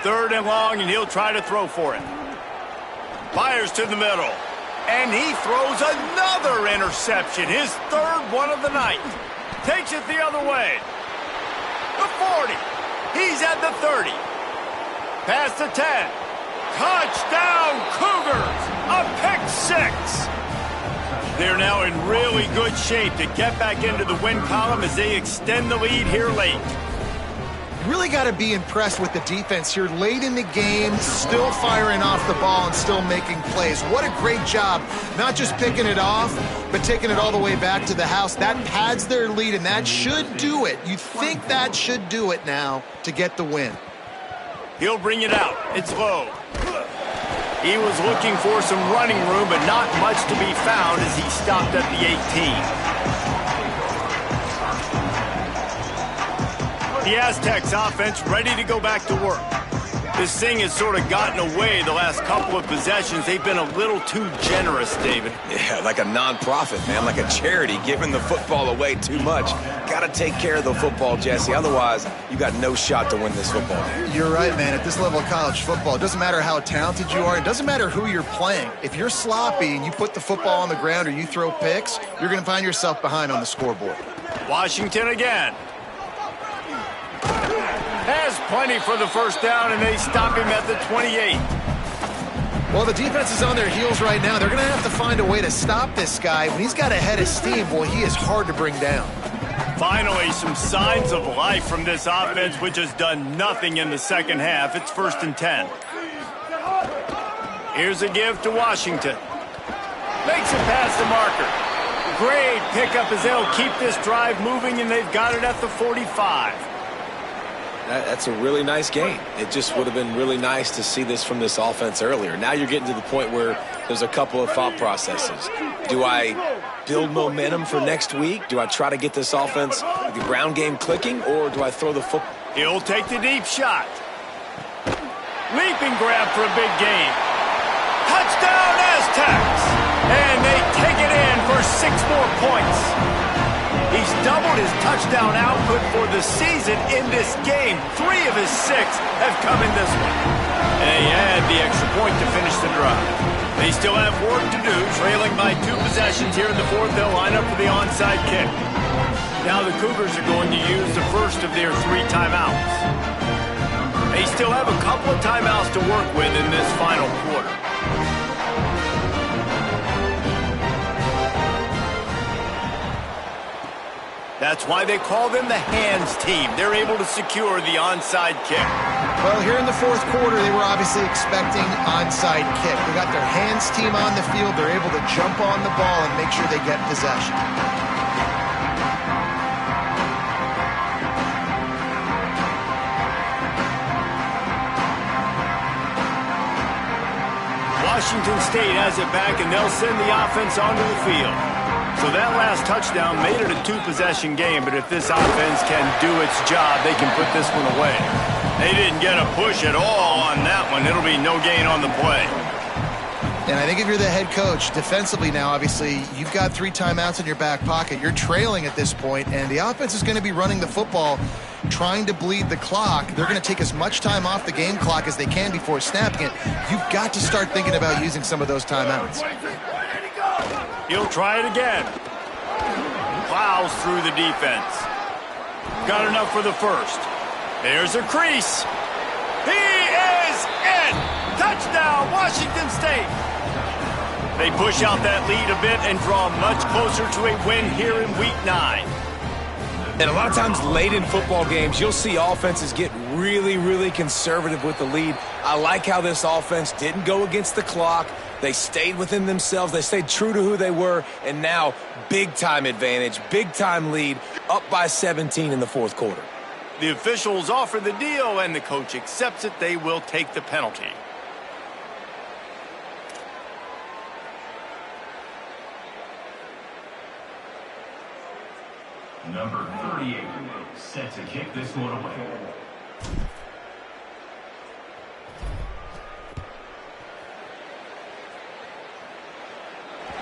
3rd and long, and he'll try to throw for it. Fires to the middle. And he throws another interception. His 3rd one of the night. Takes it the other way. The 40. He's at the 30. Past the 10. Touchdown, Cougars! A pick 6. They're now in really good shape to get back into the win column as they extend the lead here late. Really got to be impressed with the defense here late in the game, still firing off the ball and still making plays. What a great job, not just picking it off, but taking it all the way back to the house. That pads their lead, and that should do it. You think that should do it now to get the win. He'll bring it out. It's low. He was looking for some running room, but not much to be found as he stopped at the 18. The Aztecs offense ready to go back to work. This thing has sort of gotten away the last couple of possessions. They've been a little too generous, David. Yeah, like a non-profit, man, like a charity, giving the football away too much. Got to take care of the football, Jesse. Otherwise, you got no shot to win this football game. You're right, man. At this level of college football, it doesn't matter how talented you are. It doesn't matter who you're playing. If you're sloppy and you put the football on the ground or you throw picks, you're going to find yourself behind on the scoreboard. Washington again. Has plenty for the first down, and they stop him at the 28. Well, the defense is on their heels right now. They're going to have to find a way to stop this guy. When he's got a head of steam, boy, he is hard to bring down. Finally, some signs of life from this offense, which has done nothing in the second half. It's 1st and 10. Here's a give to Washington. Makes it past the marker. Great pickup as they'll keep this drive moving, and they've got it at the 45. That's a really nice game. It just would have been really nice to see this from this offense earlier. Now you're getting to the point where there's a couple of thought processes. Do I build momentum for next week? Do I try to get this offense, the ground game clicking, or do I throw the football? He'll take the deep shot. Leaping grab for a big gain. Touchdown, Aztecs! And they take it in for 6 more points. He's doubled his touchdown output for the season in this game. 3 of his 6 have come in this one. And they add the extra point to finish the drive. They still have work to do, trailing by 2 possessions here in the 4th. They'll line up for the onside kick. Now the Cougars are going to use the first of their 3 timeouts. They still have a couple of timeouts to work with in this final quarter. That's why they call them the hands team. They're able to secure the onside kick. Well, here in the 4th quarter, they were obviously expecting onside kick. They got their hands team on the field. They're able to jump on the ball and make sure they get possession. Washington State has it back, and they'll send the offense onto the field. So that last touchdown made it a two-possession game, but if this offense can do its job, they can put this one away. They didn't get a push at all on that one. It'll be no gain on the play. And I think if you're the head coach, defensively now, obviously, you've got 3 timeouts in your back pocket. You're trailing at this point, and the offense is going to be running the football, trying to bleed the clock. They're going to take as much time off the game clock as they can before snapping it. You've got to start thinking about using some of those timeouts. He'll try it again. Plows through the defense. Got enough for the first. There's a crease. He is in! Touchdown, Washington State! They push out that lead a bit and draw much closer to a win here in Week 9. And a lot of times late in football games, you'll see offenses get really, really conservative with the lead. I like how this offense didn't go against the clock. They stayed within themselves. They stayed true to who they were. And now, big-time advantage, big-time lead, up by 17 in the fourth quarter. The officials offer the deal, and the coach accepts it. They will take the penalty. Number 38, set to kick this one away.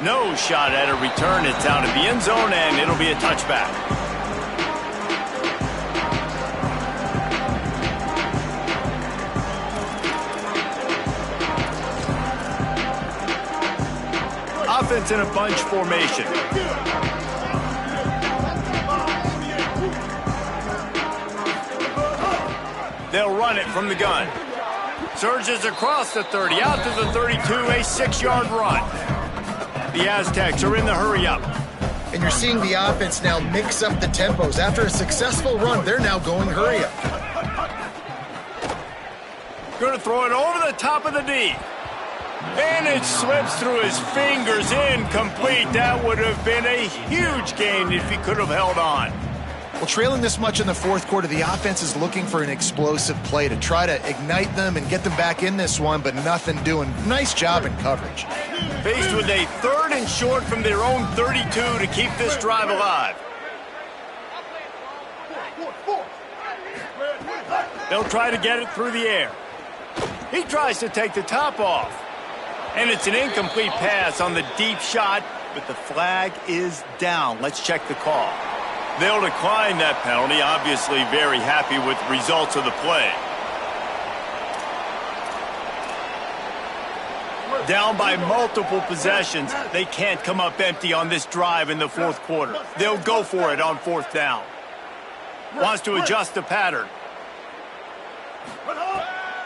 No shot at a return. It's out of the end zone, and it'll be a touchback. Offense in a bunch formation. They'll run it from the gun. Surges across the 30, out to the 32, a 6-yard run. The Aztecs are in the hurry-up. And you're seeing the offense now mix up the tempos. After a successful run, they're now going hurry-up. Going to throw it over the top of the D. And it slips through his fingers, incomplete. That would have been a huge gain if he could have held on. Well, trailing this much in the fourth quarter, the offense is looking for an explosive play to try to ignite them and get them back in this one, but nothing doing. Nice job in coverage. Faced with a 3rd and short from their own 32 to keep this drive alive. They'll try to get it through the air. He tries to take the top off. And it's an incomplete pass on the deep shot, but the flag is down. Let's check the call. They'll decline that penalty, obviously very happy with the results of the play. Down by multiple possessions, they can't come up empty on this drive in the fourth quarter. They'll go for it on 4th down. Wants to adjust the pattern.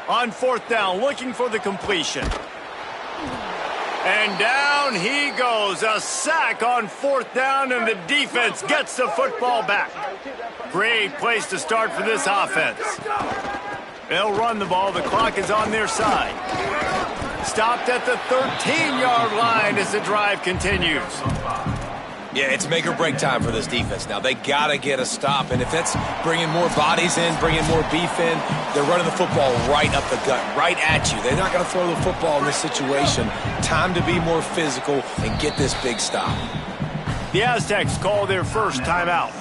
On 4th down, looking for the completion. And down he goes. A sack on 4th down, and the defense gets the football back. Great place to start for this offense. They'll run the ball. The clock is on their side. Stopped at the 13-yard line as the drive continues. Yeah, it's make or break time for this defense now. They got to get a stop, and if that's bringing more bodies in, bringing more beef in, they're running the football right up the gut, right at you. They're not going to throw the football in this situation. Time to be more physical and get this big stop. The Aztecs call their first timeout.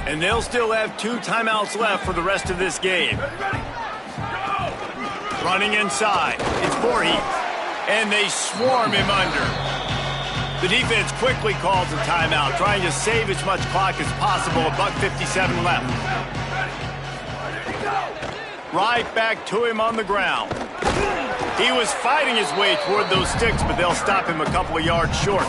And they'll still have 2 timeouts left for the rest of this game. Running inside. It's Voorhees. And they swarm him under. The defense quickly calls a timeout, trying to save as much clock as possible. $1:57 left. Right back to him on the ground. He was fighting his way toward those sticks, but they'll stop him a couple of yards short.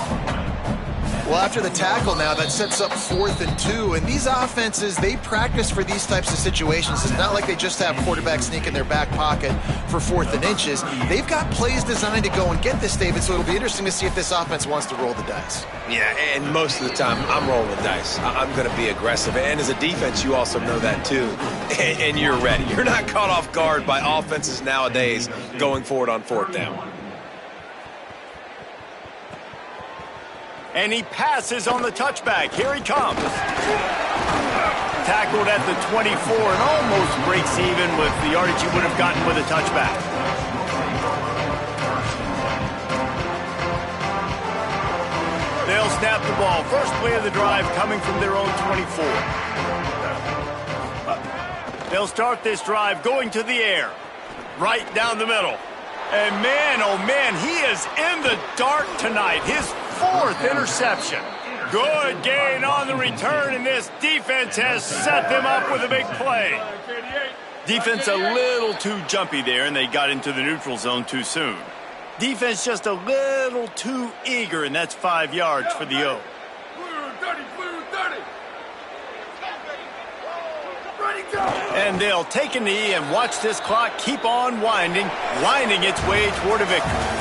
Well, after the tackle now, that sets up 4th and 2. And these offenses, they practice for these types of situations. It's not like they just have quarterback sneak in their back pocket for 4th and inches. They've got plays designed to go and get this, David, so it'll be interesting to see if this offense wants to roll the dice. Yeah, and most of the time, I'm rolling the dice. I'm going to be aggressive. And as a defense, you also know that, too. And you're ready. You're not caught off guard by offenses nowadays going forward on 4th down. And he passes on the touchback. Here he comes. Tackled at the 24 and almost breaks even with the yardage he would have gotten with a touchback. snap the ball. First play of the drive coming from their own 24. They'll start this drive going to the air. Right down the middle. And man, oh man, he is in the dark tonight. His 4th interception. Good gain on the return, and this defense has set them up with a big play. Defense a little too jumpy there, and they got into the neutral zone too soon. Defense just a little too eager, and that's 5 yards for the O. And they'll take a knee and watch this clock keep on winding its way toward a victory.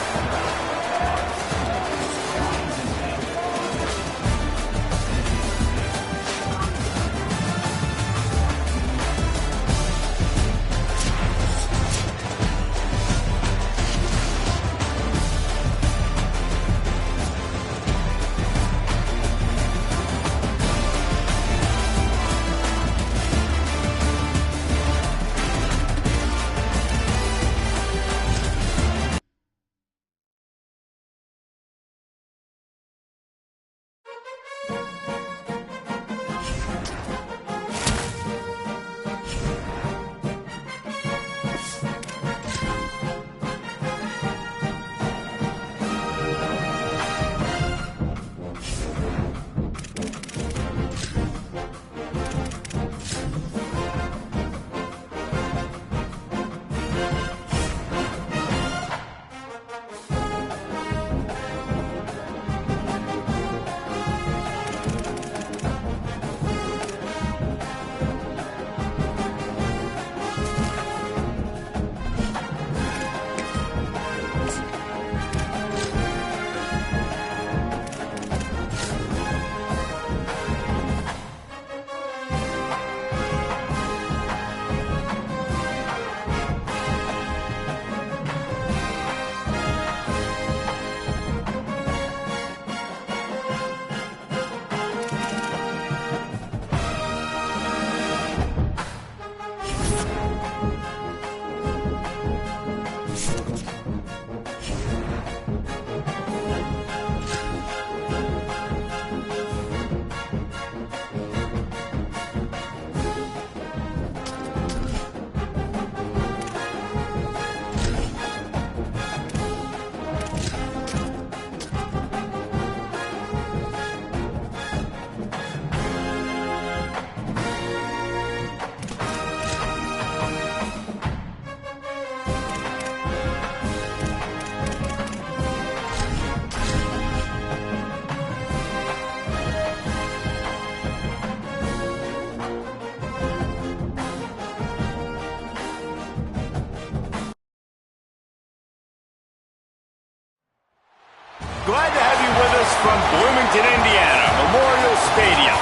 Glad to have you with us from Bloomington, Indiana, Memorial Stadium.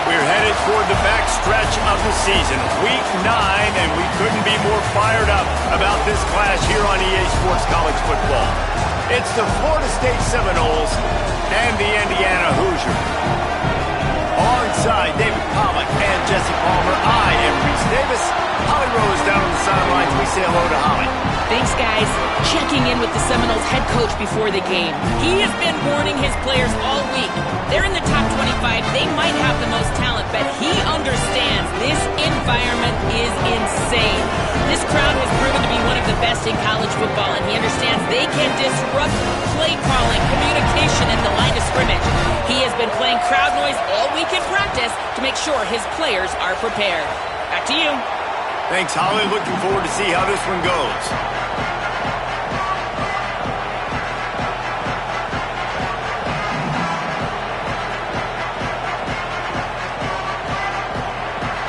We're headed toward the backstretch of the season, Week 9, and we couldn't be more fired up about this clash here on EA Sports College Football. It's the Florida State Seminoles and the Indiana Hoosiers. Alongside David Pollack and Jesse Palmer, I am Reese Davis. Holly Rose down on the sidelines. We say hello to Holly. Thanks, guys. Checking in with the Seminoles head coach before the game. He has been warning his players all week. They're in the top 25. They might have the most talent, but he understands this environment is insane. This crowd has proven to be one of the best in college football, and he understands they can disrupt play calling, communication at the line of scrimmage. He has been playing crowd noise all week in practice to make sure his players are prepared. Back to you. Thanks, Holly. Looking forward to see how this one goes.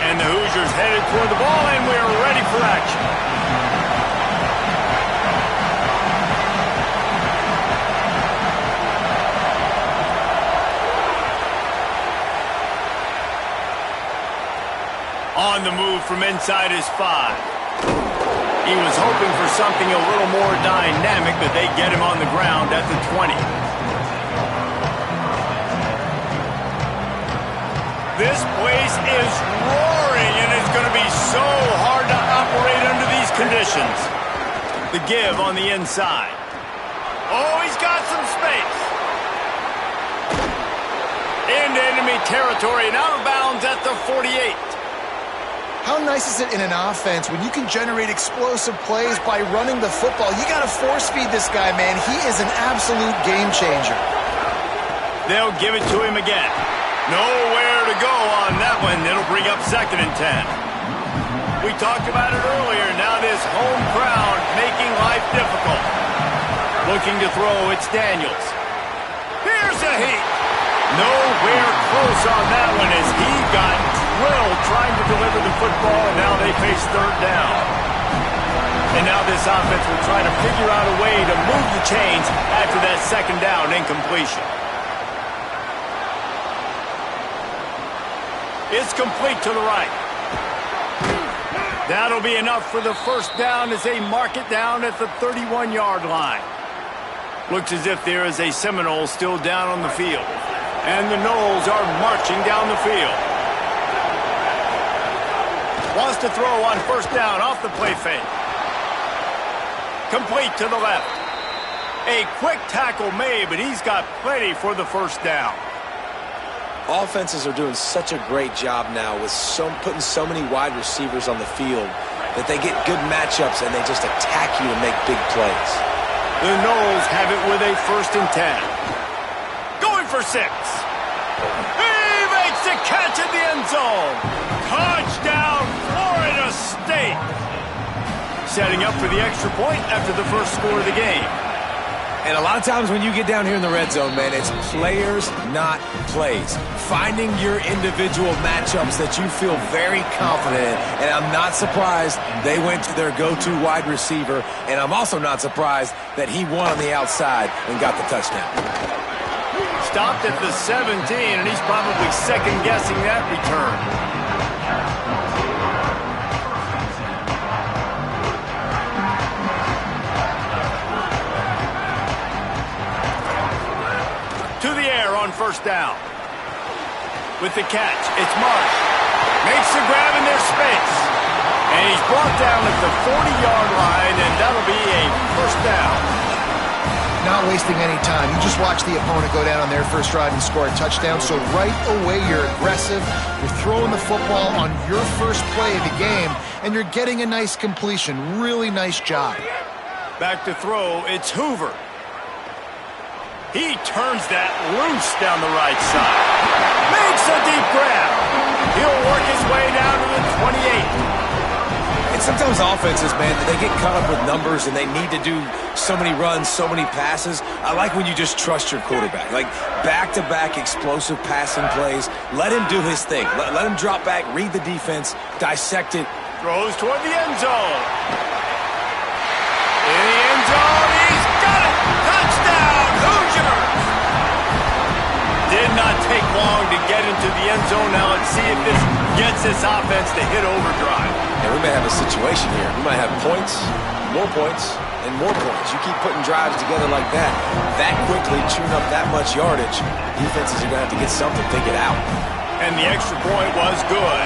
And the Hoosiers headed toward the ball, and we're ready for action. On the move from inside his 5. He was hoping for something a little more dynamic, but they get him on the ground at the 20. This place is roaring, and it's going to be so hard to operate under these conditions. The give on the inside. Oh, he's got some space. into enemy territory and out of bounds at the 48. How nice is it in an offense when you can generate explosive plays by running the football? You got to force feed this guy, man. He is an absolute game changer. They'll give it to him again. Nowhere to go on that one. It'll bring up 2nd and 10. We talked about it earlier. Now this home crowd making life difficult. Looking to throw, it's Daniels. Here's a heat. Nowhere close on that one as he got drilled trying to deliver the football, and now they face 3rd down. And now this offense will try to figure out a way to move the chains after that 2nd down incompletion. It's complete to the right. That'll be enough for the 1st down as they mark it down at the 31-yard line. Looks as if there is a Seminole still down on the field. And the Noles are marching down the field. Wants to throw on 1st down off the play fake. Complete to the left. A quick tackle made, but he's got plenty for the 1st down. Offenses are doing such a great job now with putting so many wide receivers on the field that they get good matchups and they just attack you and make big plays. The Noles have it with a 1st and 10. Going for 6. He makes the catch in the end zone. Touchdown, Florida State. Setting up for the extra point after the 1st score of the game. And a lot of times when you get down here in the red zone, man, it's players, not plays. Finding your individual matchups that you feel very confident in. And I'm not surprised they went to their go-to wide receiver. And I'm also not surprised that he won on the outside and got the touchdown. Stopped at the 17, and he's probably second-guessing that return. To the air on 1st down. With the catch, it's Marsh. Makes the grab in their space. And he's brought down at the 40-yard line, and that'll be a 1st down. Not wasting any time. You just watch the opponent go down on their first drive and score a touchdown. So right away, you're aggressive. You're throwing the football on your first play of the game, and you're getting a nice completion. Really nice job. Back to throw, it's Hoover. He turns that loose down the right side. Makes a deep grab. He'll work his way down to the 28. And sometimes offenses, man, they get caught up with numbers and they need to do so many runs, so many passes. I like when you just trust your quarterback. Like back-to-back explosive passing plays. Let him do his thing. Let him drop back, read the defense, dissect it. Throws toward the end zone. In the end zone, he's got it! Touchdown, Hoosiers! Did not take long to get into the end zone. Now let's see if this gets this offense to hit overdrive. And we may have a situation here. We might have points, and more points. You keep putting drives together like that quickly, chewing up that much yardage, defenses are going to have to get something figured out. And the extra point was good.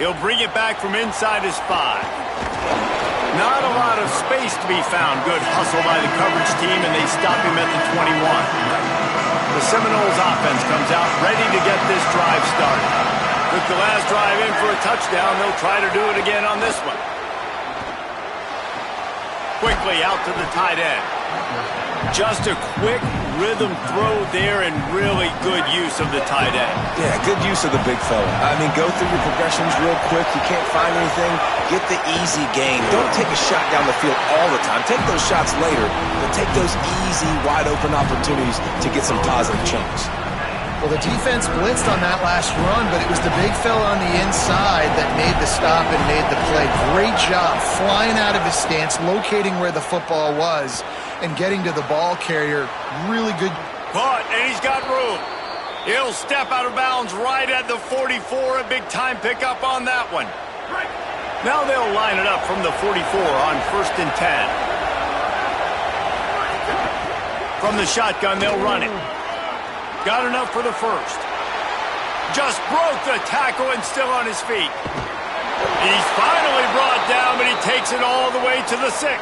He'll bring it back from inside his 5. Not a lot of space to be found. Good hustle by the coverage team, and they stop him at the 21. The Seminoles offense comes out ready to get this drive started. With the last drive in for a touchdown, they'll try to do it again on this one. Quickly out to the tight end. Just a quick rhythm throw there and really good use of the tight end. Yeah, good use of the big fella. I mean, go through your progressions real quick. You can't find anything. Get the easy gain. Don't take a shot down the field all the time. Take those shots later, but take those easy, wide-open opportunities to get some positive chunks. Well, the defense blitzed on that last run, but it was the big fella on the inside that made the stop and made the play. Great job flying out of his stance, locating where the football was, and getting to the ball carrier. Really good. Caught, and he's got room. He'll step out of bounds right at the 44. A big-time pickup on that one. Now they'll line it up from the 44 on 1st and 10. From the shotgun, they'll run it. Got enough for the 1st. Just broke the tackle and still on his feet. He's finally brought down, but he takes it all the way to the 6.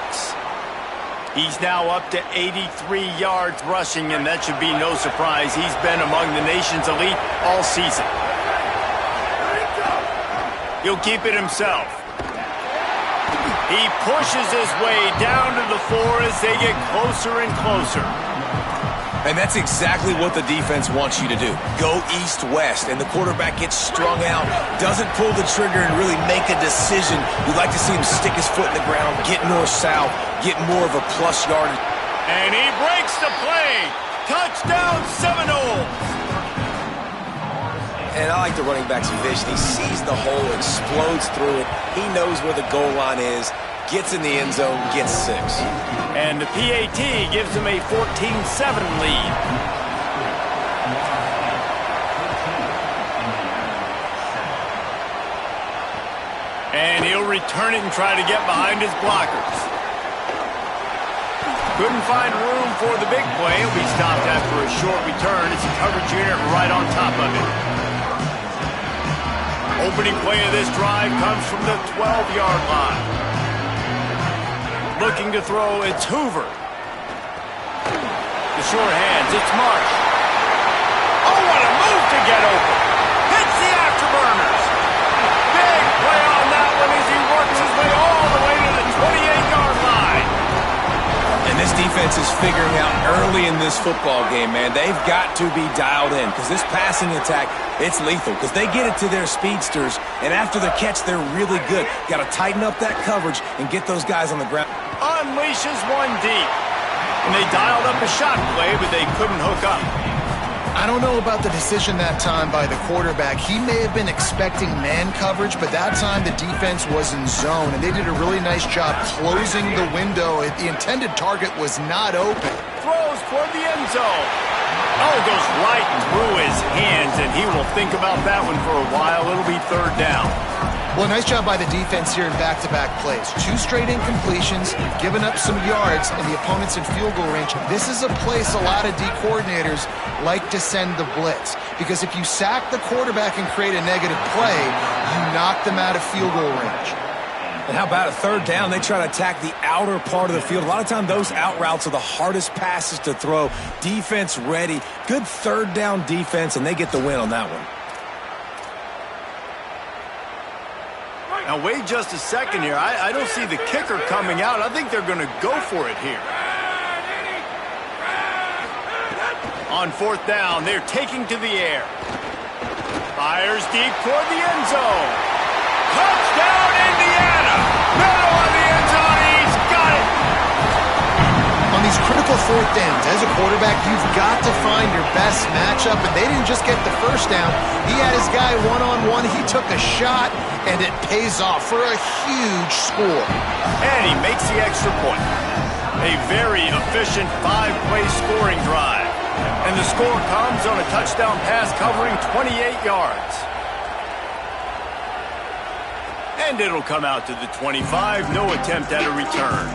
He's now up to 83 yards rushing, and that should be no surprise. He's been among the nation's elite all season. He'll keep it himself. He pushes his way down to the 4 as they get closer and closer. And that's exactly what the defense wants you to do. Go east-west, and the quarterback gets strung out, doesn't pull the trigger and really make a decision. We'd like to see him stick his foot in the ground, get north-south, get more of a plus yardage. And he breaks the play. Touchdown Seminoles. And I like the running back's vision. He sees the hole, explodes through it. He knows where the goal line is, gets in the end zone, gets 6. And the PAT gives him a 14-7 lead. And he'll return it and try to get behind his blockers. Couldn't find room for the big play. He'll be stopped after a short return. It's a coverage unit right on top of it. Opening play of this drive comes from the 12-yard line. Looking to throw, it's Hoover. The short hands, it's Marsh. Oh, what a move to get open. Hits the afterburners. Big play on that one as he works his way all the way to the 28-yard line. And this defense is figuring out early in this football game, man. They've got to be dialed in because this passing attack, it's lethal because they get it to their speedsters, and after the catch, they're really good. Got to tighten up that coverage and get those guys on the ground. Unleashes one deep. And they dialed up a shot play, but they couldn't hook up. I don't know about the decision that time by the quarterback. He may have been expecting man coverage, but that time the defense was in zone, and they did a really nice job closing the window. The intended target was not open. Throws toward the end zone. Oh, it goes right through his hands, and he will think about that one for a while. It'll be 3rd down. Well, nice job by the defense here in back-to-back plays. 2 straight incompletions, giving up some yards, and the opponent's in field goal range. This is a place a lot of D coordinators like to send the blitz, because if you sack the quarterback and create a negative play, you knock them out of field goal range. And how about a 3rd down? They try to attack the outer part of the field. A lot of times those out routes are the hardest passes to throw. Defense ready. Good 3rd down defense, and they get the win on that one. Now, wait just a second here. I don't see the kicker coming out. I think they're going to go for it here. On 4th down, they're taking to the air. Fires deep toward the end zone. Touchdown, Indiana! Middle of the end zone, he's got it! On these critical 4th downs, as a quarterback, you've got to find your best matchup, and they didn't just get the 1st down. He had his guy one-on-one. He took a shot, and it pays off for a huge score. And he makes the extra point. A very efficient 5-play scoring drive. And the score comes on a touchdown pass covering 28 yards. And it'll come out to the 25. No attempt at a return.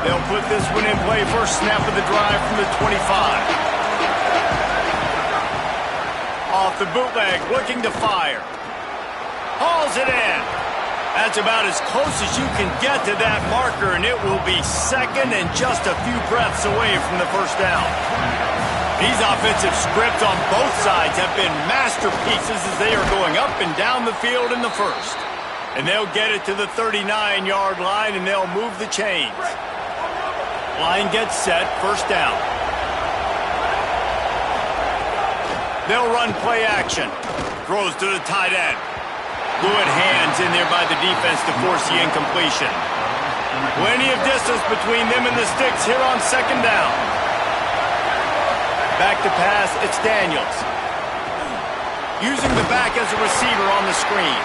They'll put this one in play. First snap of the drive from the 25. Off the bootleg, looking to fire. Hauls it in. That's about as close as you can get to that marker, and it will be 2nd and just a few breaths away from the 1st down. These offensive scripts on both sides have been masterpieces as they are going up and down the field in the 1st. And they'll get it to the 39-yard line, and they'll move the chains. Line gets set, 1st down. They'll run play action. Throws to the tight end. Good hands in there by the defense to force the incompletion. Plenty of distance between them and the sticks here on 2nd down. Back to pass, it's Daniels. Using the back as a receiver on the screen.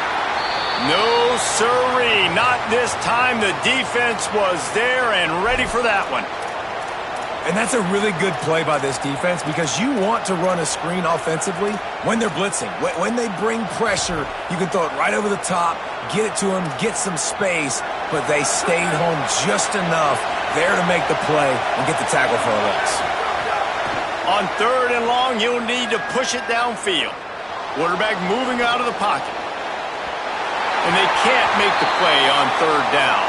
No sirree, not this time. The defense was there and ready for that one. And that's a really good play by this defense because you want to run a screen offensively when they're blitzing. When they bring pressure, you can throw it right over the top, get it to them, get some space, but they stayed home just enough there to make the play and get the tackle for a loss. On 3rd and long, you'll need to push it downfield. Quarterback moving out of the pocket. And they can't make the play on 3rd down.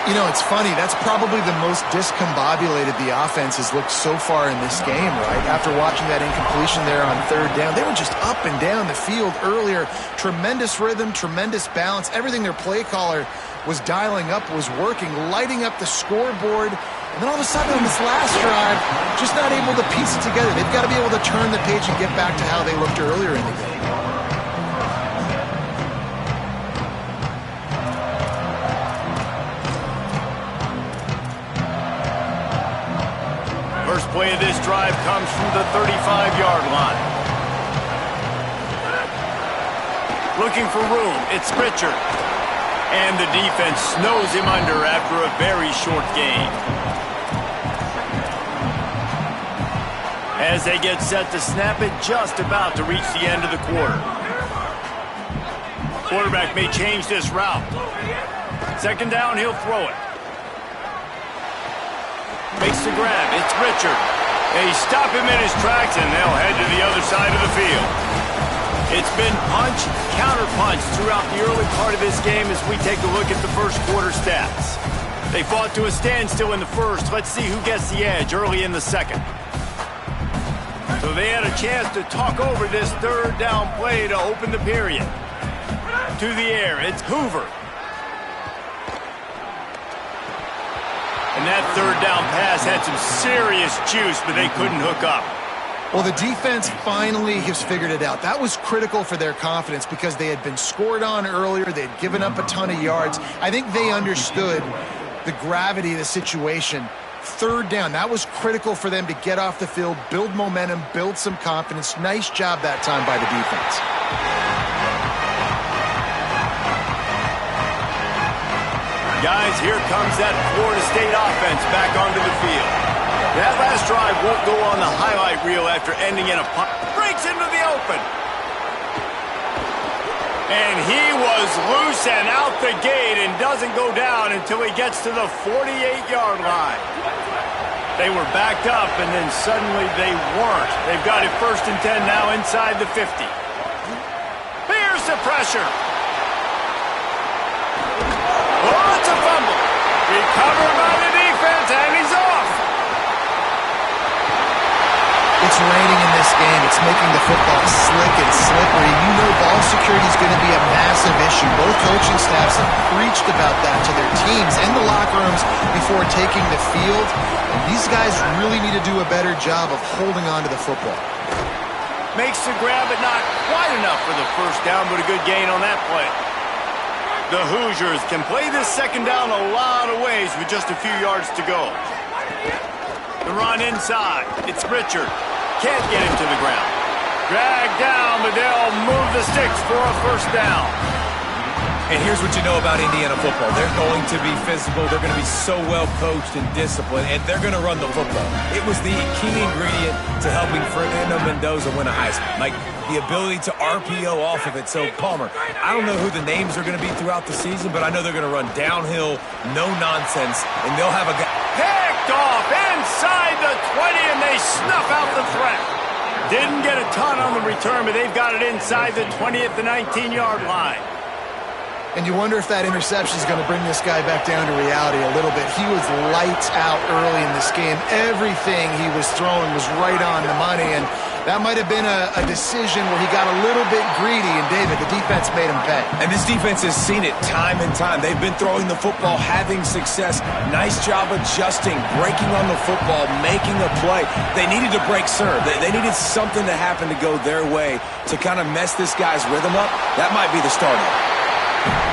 You know, it's funny. That's probably the most discombobulated the offense has looked so far in this game, right? After watching that incompletion there on third down, they were just up and down the field earlier. Tremendous rhythm, tremendous balance. Everything their play caller was dialing up was working, lighting up the scoreboard. And then all of a sudden on this last drive, just not able to piece it together. They've got to be able to turn the page and get back to how they looked earlier in the game. First play of this drive comes from the 35-yard line. Looking for room, it's Richard. And the defense snows him under after a very short gain. As they get set to snap it, just about to reach the end of the quarter. Quarterback may change this route. Second down, he'll throw it. Makes the grab. It's Richard. They stop him in his tracks, and they'll head to the other side of the field. It's been punch, counter-punch throughout the early part of this game as we take a look at the first quarter stats. They fought to a standstill in the first. Let's see who gets the edge early in the second. So they had a chance to talk over this third down play to open the period. To the air, it's Hoover. And that third down pass had some serious juice, but they couldn't hook up. Well, the defense finally has figured it out. That was critical for their confidence because they had been scored on earlier. They had given up a ton of yards. I think they understood the gravity of the situation. Third down, that was critical for them to get off the field, build momentum, build some confidence. Nice job that time by the defense. Guys, here comes that Florida State offense back onto the field. That last drive won't go on the highlight reel after ending in a punt. Breaks into the open. And he was loose and out the gate and doesn't go down until he gets to the 48-yard line. They were backed up, and then suddenly they weren't. They've got it 1st and 10 now inside the 50. Here's the pressure. Oh, it's a fumble. Recovered by the defense, and he's off. It's raining in this game. It's making the football slick and slippery. You know ball security is going to be a massive issue. Both coaching staffs have preached about that to their teams and the locker rooms before taking the field. And these guys really need to do a better job of holding on to the football. Makes the grab, but not quite enough for the first down, but a good gain on that play. The Hoosiers can play this second down a lot of ways with just a few yards to go. The run inside. It's Richard. Can't get him to the ground. Dragged down, but they'll move the sticks for a first down. And here's what you know about Indiana football. They're going to be physical. They're going to be so well coached and disciplined, and they're going to run the football. It was the key ingredient to helping Fernando Mendoza win a Heisman. Like the ability to RPO off of it. So, Palmer, I don't know who the names are going to be throughout the season, but I know they're going to run downhill, no nonsense, and they'll have a guy. Picked off inside the 20, and they snuff out the threat. Didn't get a ton on the return, but they've got it inside the 20 at the 19-yard line. And you wonder if that interception is going to bring this guy back down to reality a little bit. He was lights out early in this game. Everything he was throwing was right on the money, and that might have been a decision where he got a little bit greedy, and David, the defense made him pay. And this defense has seen it time and time. They've been throwing the football, having success. Nice job adjusting, breaking on the football, making a play. They needed to break serve. They needed something to happen to go their way to kind of mess this guy's rhythm up. That might be the start of it.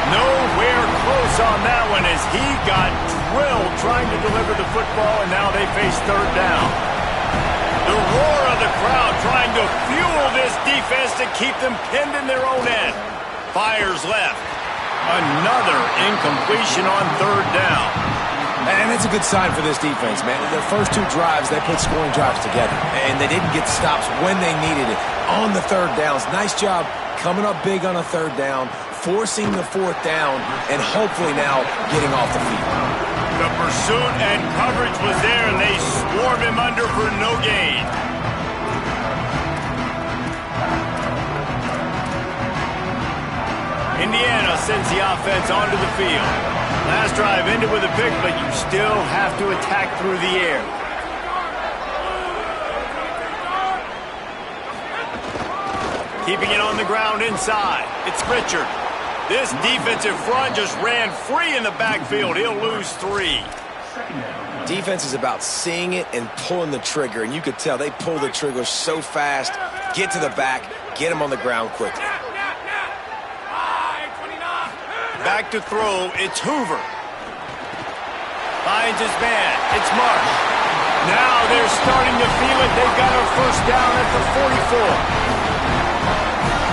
Nowhere close on that one as he got drilled trying to deliver the football, and now they face third down. The roar of the crowd trying to fuel this defense to keep them pinned in their own end. Fires left. Another incompletion on third down. And it's a good sign for this defense, man. Their first two drives, they put scoring drives together, and they didn't get stops when they needed it. On the third downs, nice job coming up big on a third down, forcing the fourth down, and hopefully now getting off the field. The pursuit and coverage was there, and they swarmed him under for no gain. Indiana sends the offense onto the field. Last drive ended with a pick, but you still have to attack through the air. Keeping it on the ground inside. It's Richard. This defensive front just ran free in the backfield. He'll lose 3. Defense is about seeing it and pulling the trigger, and you could tell they pull the trigger so fast, get to the back, get him on the ground quickly. Back to throw, it's Hoover. Finds his man, it's Marsh. Now they're starting to feel it. They've got a first down at the 44.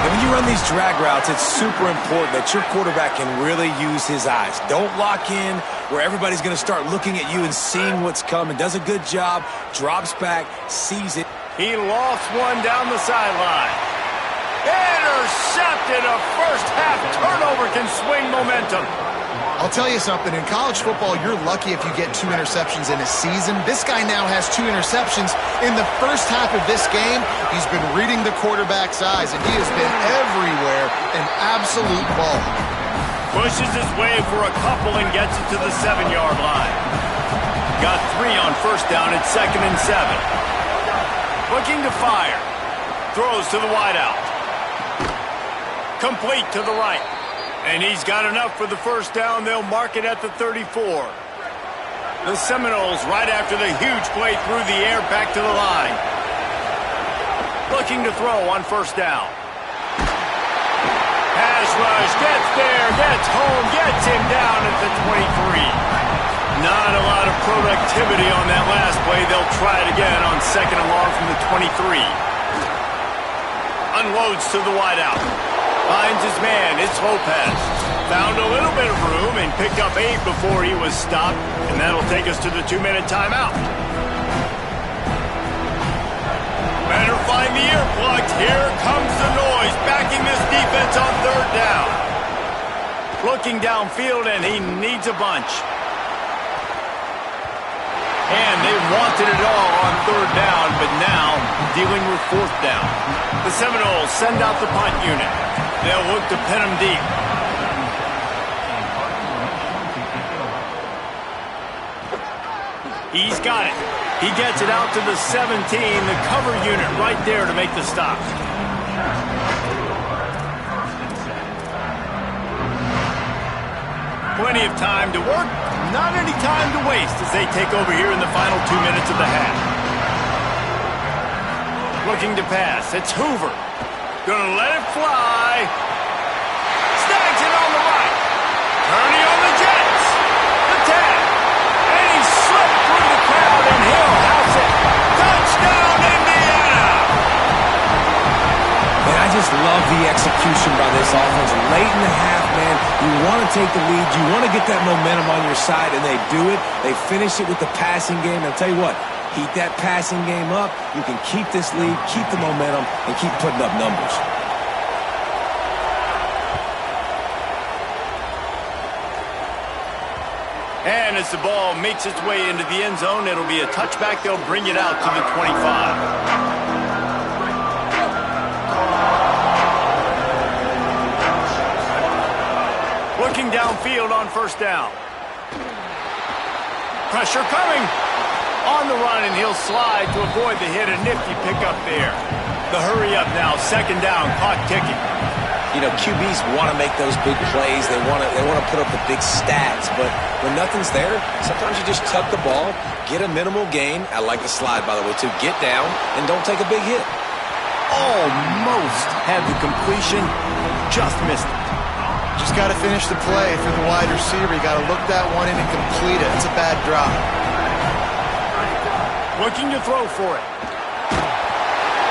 And when you run these drag routes, it's super important that your quarterback can really use his eyes. Don't lock in where everybody's going to start looking at you and seeing what's coming. Does a good job, drops back, sees it. He lofts one down the sideline. Intercepted. A first-half turnover can swing momentum. I'll tell you something, in college football, you're lucky if you get 2 interceptions in a season. This guy now has 2 interceptions. In the first half of this game, he's been reading the quarterback's eyes, and he has been everywhere, an absolute ball. Pushes his way for a couple and gets it to the 7-yard line. Got 3 on first down at 2nd and 7. Looking to fire. Throws to the wideout. Complete to the right. And he's got enough for the first down. They'll mark it at the 34. The Seminoles, right after the huge play through the air, back to the line. Looking to throw on first down. Pass rush, gets there, gets home, gets him down at the 23. Not a lot of productivity on that last play. They'll try it again on 2nd and long from the 23. Unloads to the wideout. Finds his man, it's Lopez. Found a little bit of room and picked up 8 before he was stopped, and that'll take us to the 2-minute timeout. Better find the earplugs. Here comes the noise, backing this defense on 3rd down. Looking downfield, and he needs a bunch. And they wanted it all on 3rd down, but now dealing with 4th down. The Seminoles send out the punt unit. They'll look to pin him deep. He's got it. He gets it out to the 17. The cover unit right there to make the stop. Plenty of time to work. Not any time to waste as they take over here in the final 2 minutes of the half. Looking to pass. It's Hoover. Gonna let it fly. Snags it on the right. Ernie on the Jets. The 10. And he slipped through the crowd, and he'll house it. Touchdown, Indiana! And I just love the execution by this offense. Late in the half, man, you want to take the lead. You want to get that momentum on your side, and they do it. They finish it with the passing game. I'll tell you what, keep that passing game up. You can keep this lead, keep the momentum, and keep putting up numbers. And as the ball makes its way into the end zone, it'll be a touchback. They'll bring it out to the 25. Looking downfield on first down. Pressure coming. On the run, and he'll slide to avoid the hit. A nifty pickup there. The hurry up now. 2nd down. Clock ticking. You know, QBs want to make those big plays. They want to put up the big stats. But when nothing's there, sometimes you just tuck the ball, get a minimal gain. I like the slide, by the way, too. Get down and don't take a big hit. Almost had the completion. Just missed it. Just got to finish the play for the wide receiver. You got to look that one in and complete it. It's a bad drop. Looking to throw for it.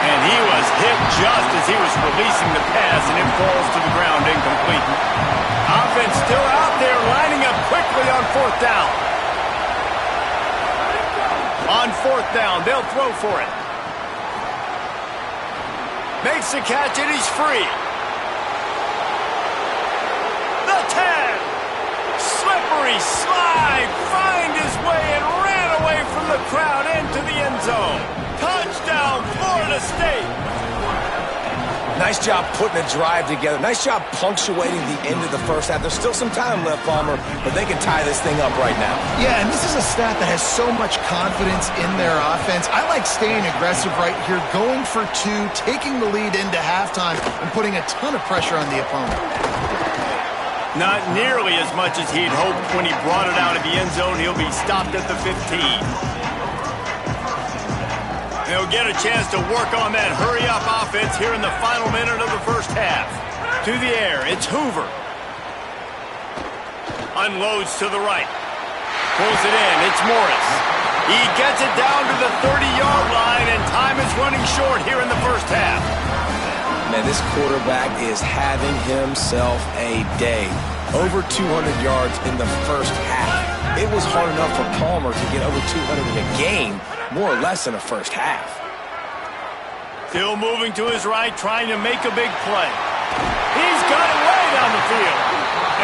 And he was hit just as he was releasing the pass, and it falls to the ground incomplete. Offense still out there, lining up quickly on 4th down. On 4th down, they'll throw for it. Makes the catch, and he's free. The 10. Slippery slide, find his way and ran away from the crowd into the end zone. Touchdown, Florida State. Nice job putting a drive together. Nice job punctuating the end of the first half. There's still some time left, Palmer, but they can tie this thing up right now. Yeah, and this is a staff that has so much confidence in their offense. I like staying aggressive right here, going for two, taking the lead into halftime, and putting a ton of pressure on the opponent. Not nearly as much as he'd hoped when he brought it out of the end zone. He'll be stopped at the 15. They'll get a chance to work on that hurry-up offense here in the final minute of the first half. To the air, it's Hoover. Unloads to the right. Pulls it in, it's Morris. He gets it down to the 30-yard line, and time is running short here in the first half. Man, this quarterback is having himself a day. Over 200 yards in the first half. It was hard enough for Palmer to get over 200 in a game, more or less in the first half. Still moving to his right, trying to make a big play. He's got it way down the field.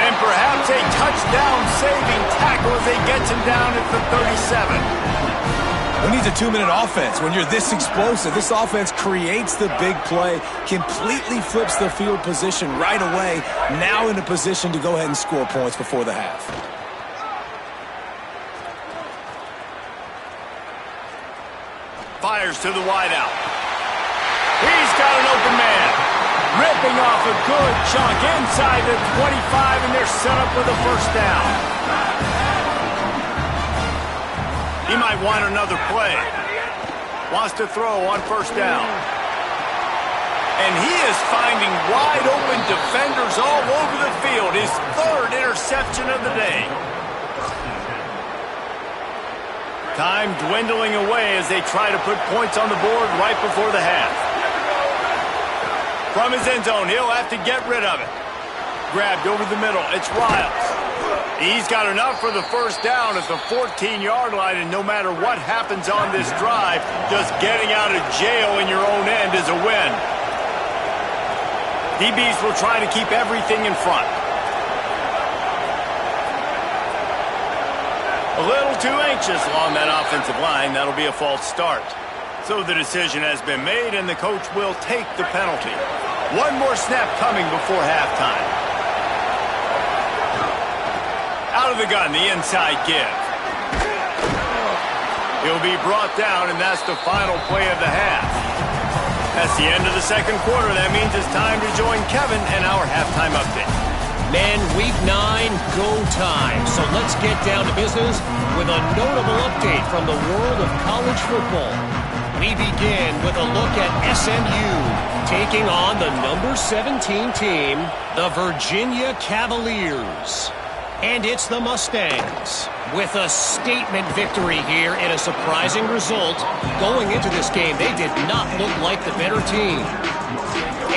And perhaps a touchdown-saving tackle as he gets him down at the 37. Who needs a 2-minute offense when you're this explosive? This offense creates the big play, completely flips the field position right away, now in a position to go ahead and score points before the half. Fires to the wideout. He's got an open man. Ripping off a good chunk inside the 25, and they're set up with a first down. He might want another play. Wants to throw on first down. And he is finding wide open defenders all over the field. His third interception of the day. Time dwindling away as they try to put points on the board right before the half. From his end zone, he'll have to get rid of it. Grabbed over the middle, it's Riles. He's got enough for the first down at the 14-yard line, and no matter what happens on this drive, just getting out of jail in your own end is a win. DBs will try to keep everything in front. A little too anxious along that offensive line. That'll be a false start. So the decision has been made, and the coach will take the penalty. One more snap coming before halftime. Out of the gun, the inside give. He'll be brought down, and that's the final play of the half. That's the end of the second quarter. That means it's time to join Kevin and our halftime update. Men, week 9, go time. So let's get down to business with a notable update from the world of college football. We begin with a look at SMU taking on the number 17 team, the Virginia Cavaliers. And it's the Mustangs with a statement victory here in a surprising result. Going into this game, they did not look like the better team.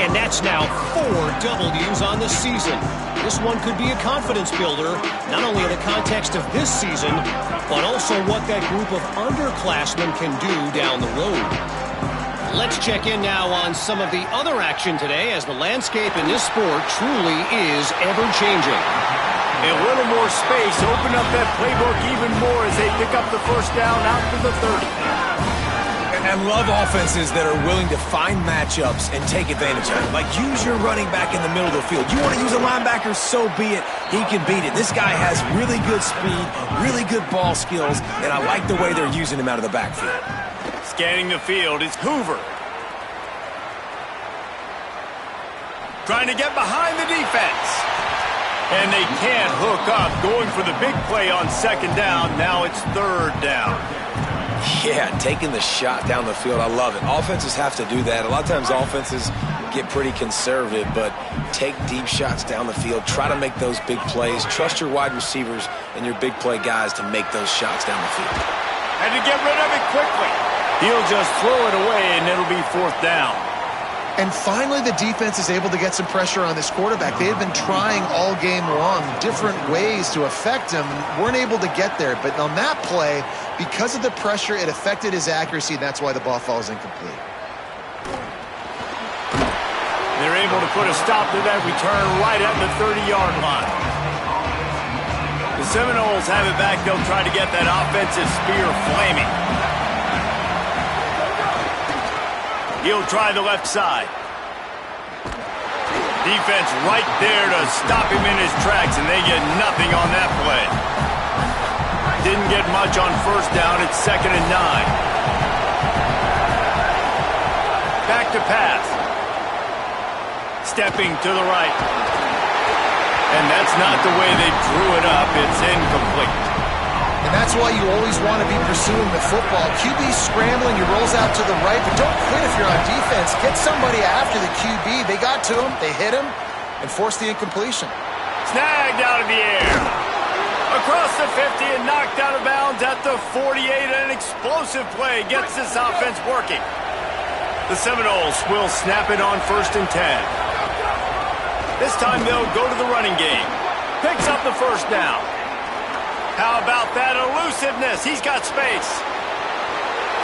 And that's now 4 W's on the season. This one could be a confidence builder, not only in the context of this season, but also what that group of underclassmen can do down the road. Let's check in now on some of the other action today, as the landscape in this sport truly is ever-changing. A little more space, open up that playbook even more as they pick up the first down out to the 30. And love offenses that are willing to find matchups and take advantage of it. Like, use your running back in the middle of the field. You want to use a linebacker, so be it. He can beat it. This guy has really good speed, really good ball skills, and I like the way they're using him out of the backfield. Scanning the field is Hoover. Trying to get behind the defense. And they can't hook up. Going for the big play on second down. Now it's third down. Yeah, taking the shot down the field. I love it. Offenses have to do that. A lot of times offenses get pretty conservative, but take deep shots down the field. Try to make those big plays. Trust your wide receivers and your big play guys to make those shots down the field. And to get rid of it quickly. He'll just throw it away, and it'll be fourth down. And finally, the defense is able to get some pressure on this quarterback. They had been trying all game long different ways to affect him, weren't able to get there. But on that play, because of the pressure, it affected his accuracy, and that's why the ball falls incomplete. They're able to put a stop to that return right at the 30-yard line. The Seminoles have it back. They'll try to get that offensive spear flaming. He'll try the left side. Defense right there to stop him in his tracks, and they get nothing on that play. Didn't get much on first down. It's 2nd and 9. Back to pass. Stepping to the right. And that's not the way they drew it up. It's incomplete. And that's why you always want to be pursuing the football. QB's scrambling, he rolls out to the right, but don't quit if you're on defense. Get somebody after the QB. They got to him, they hit him, and forced the incompletion. Snagged out of the air. Across the 50 and knocked out of bounds at the 48. An explosive play gets this offense working. The Seminoles will snap it on 1st and 10. This time they'll go to the running game. Picks up the first down. How about that elusiveness? He's got space.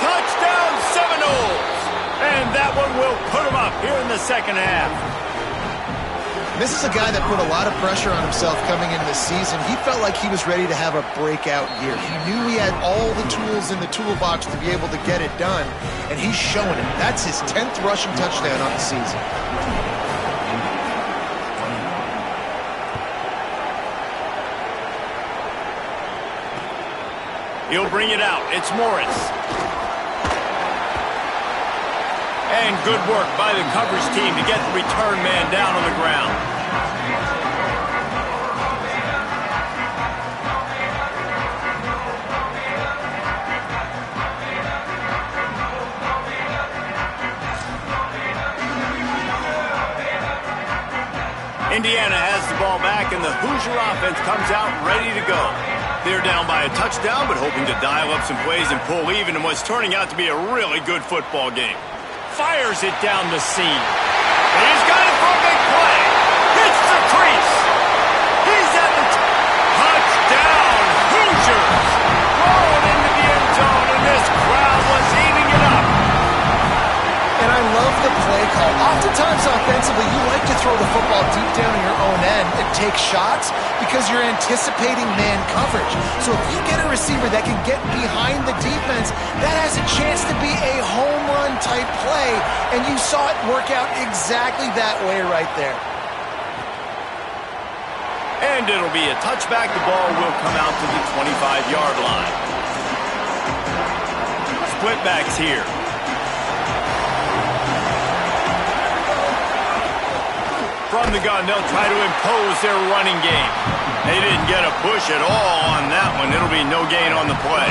Touchdown Seminoles! And that one will put him up here in the second half. This is a guy that put a lot of pressure on himself coming into the season. He felt like he was ready to have a breakout year. He knew he had all the tools in the toolbox to be able to get it done, and he's showing it. That's his 10th rushing touchdown on the season. He'll bring it out. It's Morris. And good work by the coverage team to get the return man down on the ground. Indiana has the ball back, and the Hoosier offense comes out ready to go. They're down by a touchdown, but hoping to dial up some plays and pull even in what's turning out to be a really good football game. Fires it down the seam. And he's got it for a big play. Hits the crease. He's at the touchdown. Hoosiers rolling into the end zone, and this crowd was eating it up. And I love the play call. Oftentimes offensively, you like to throw the football deep down in your own end and take shots because you're anticipating man coverage. So if you get a receiver that can get behind the defense, that has a chance to be a home run type play, and you saw it work out exactly that way right there. And it'll be a touchback. The ball will come out to the 25-yard line. Split backs here. From the gun, they'll try to impose their running game. They didn't get a push at all on that one. It'll be no gain on the play.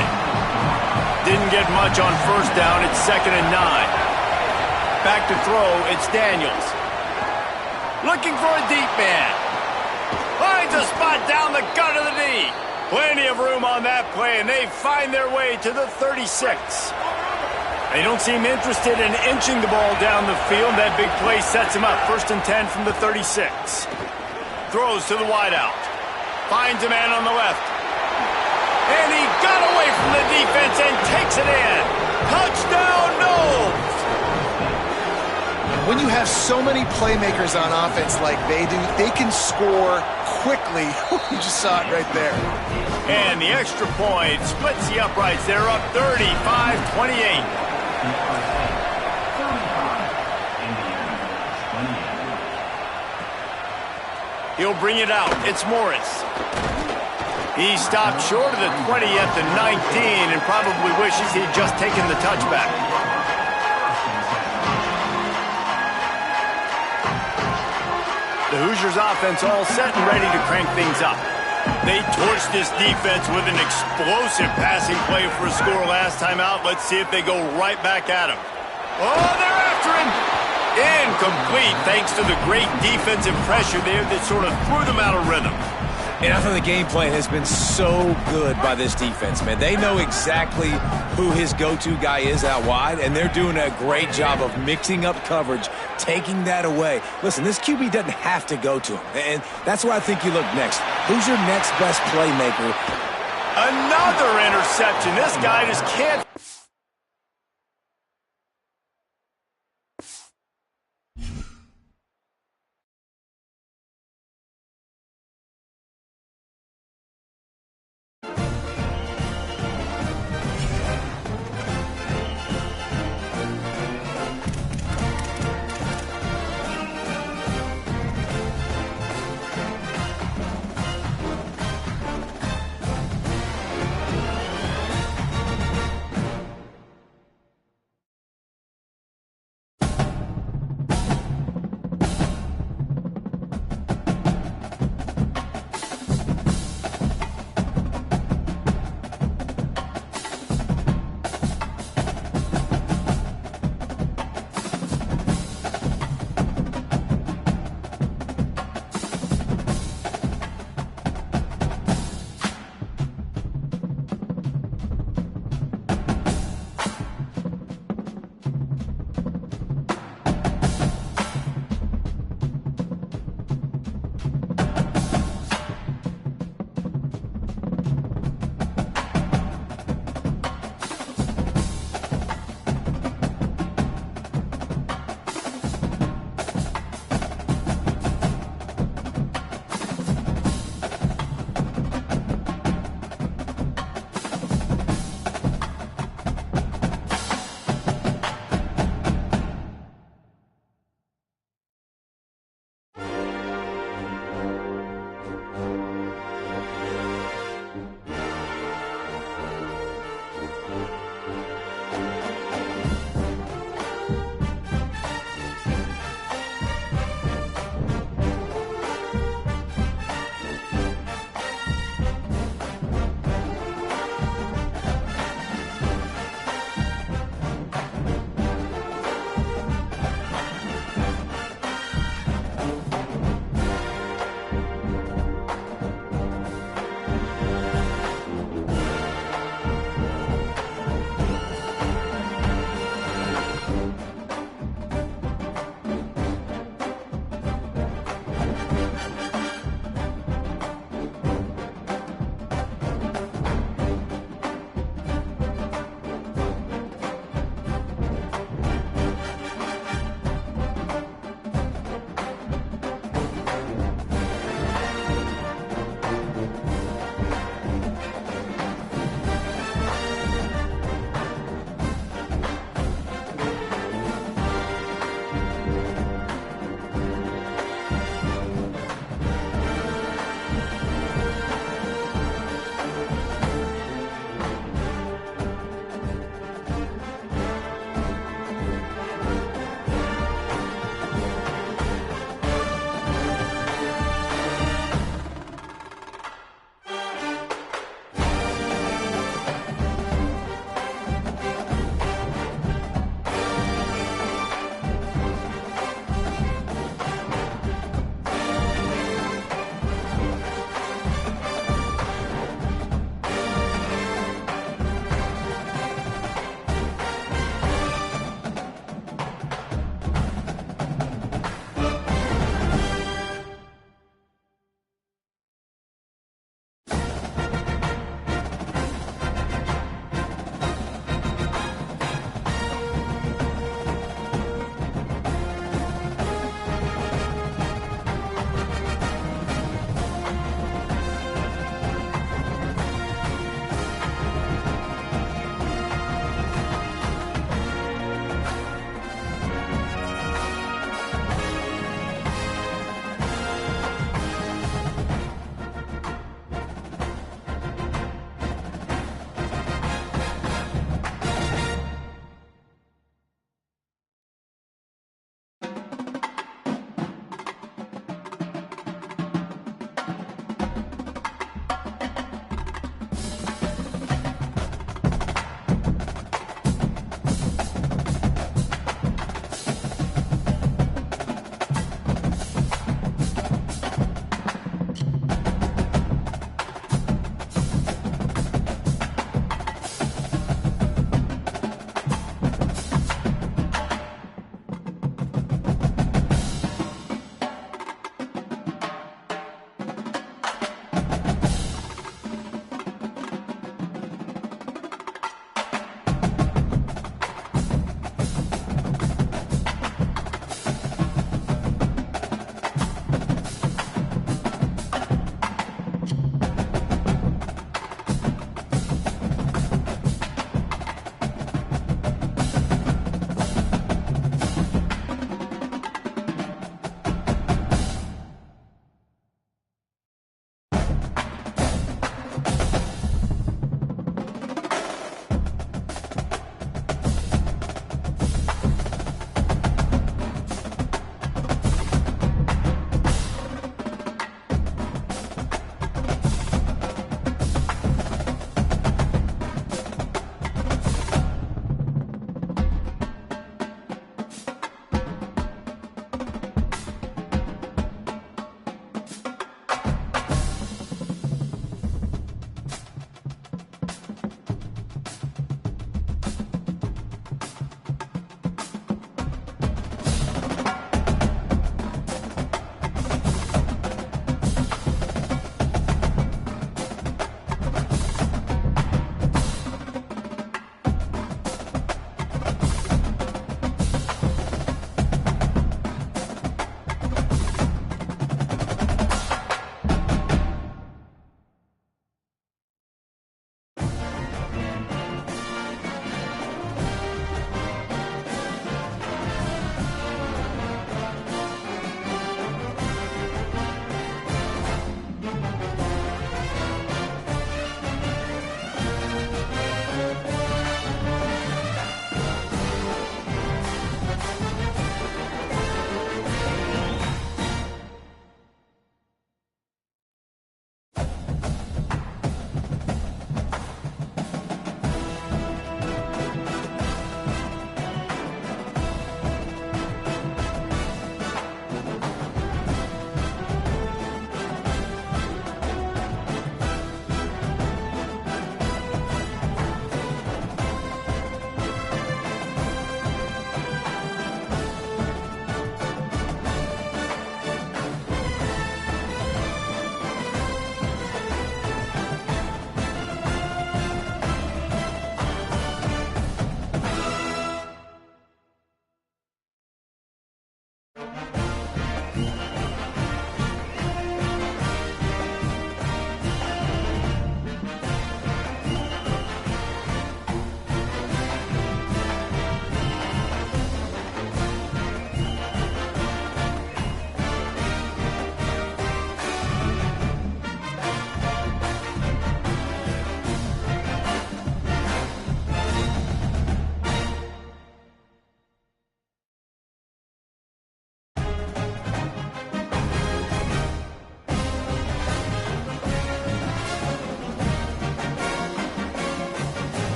Didn't get much on first down. It's 2nd and 9. Back to throw. It's Daniels. Looking for a deep man. Finds a spot down the gut of the knee. Plenty of room on that play, and they find their way to the 36. They don't seem interested in inching the ball down the field. That big play sets him up. 1st and 10 from the 36. Throws to the wideout. Finds a man on the left. And he got away from the defense and takes it in. Touchdown, Noles! When you have so many playmakers on offense like they do, they can score quickly. You just saw it right there. And the extra point splits the uprights. They're up 35-28. He'll bring it out. It's Morris. He stopped short of the 20 at the 19 and probably wishes he'd just taken the touchback. The Hoosiers offense all set and ready to crank things up. They torched this defense with an explosive passing play for a score last time out. Let's see if they go right back at him. Oh, they're after him. Incomplete, thanks to the great defensive pressure there that sort of threw them out of rhythm. And I think the game plan has been so good by this defense, man. They know exactly who his go-to guy is out wide, and they're doing a great job of mixing up coverage, taking that away. Listen, this QB doesn't have to go to him, and that's where I think you look next. Who's your next best playmaker? Another interception. This guy just can't.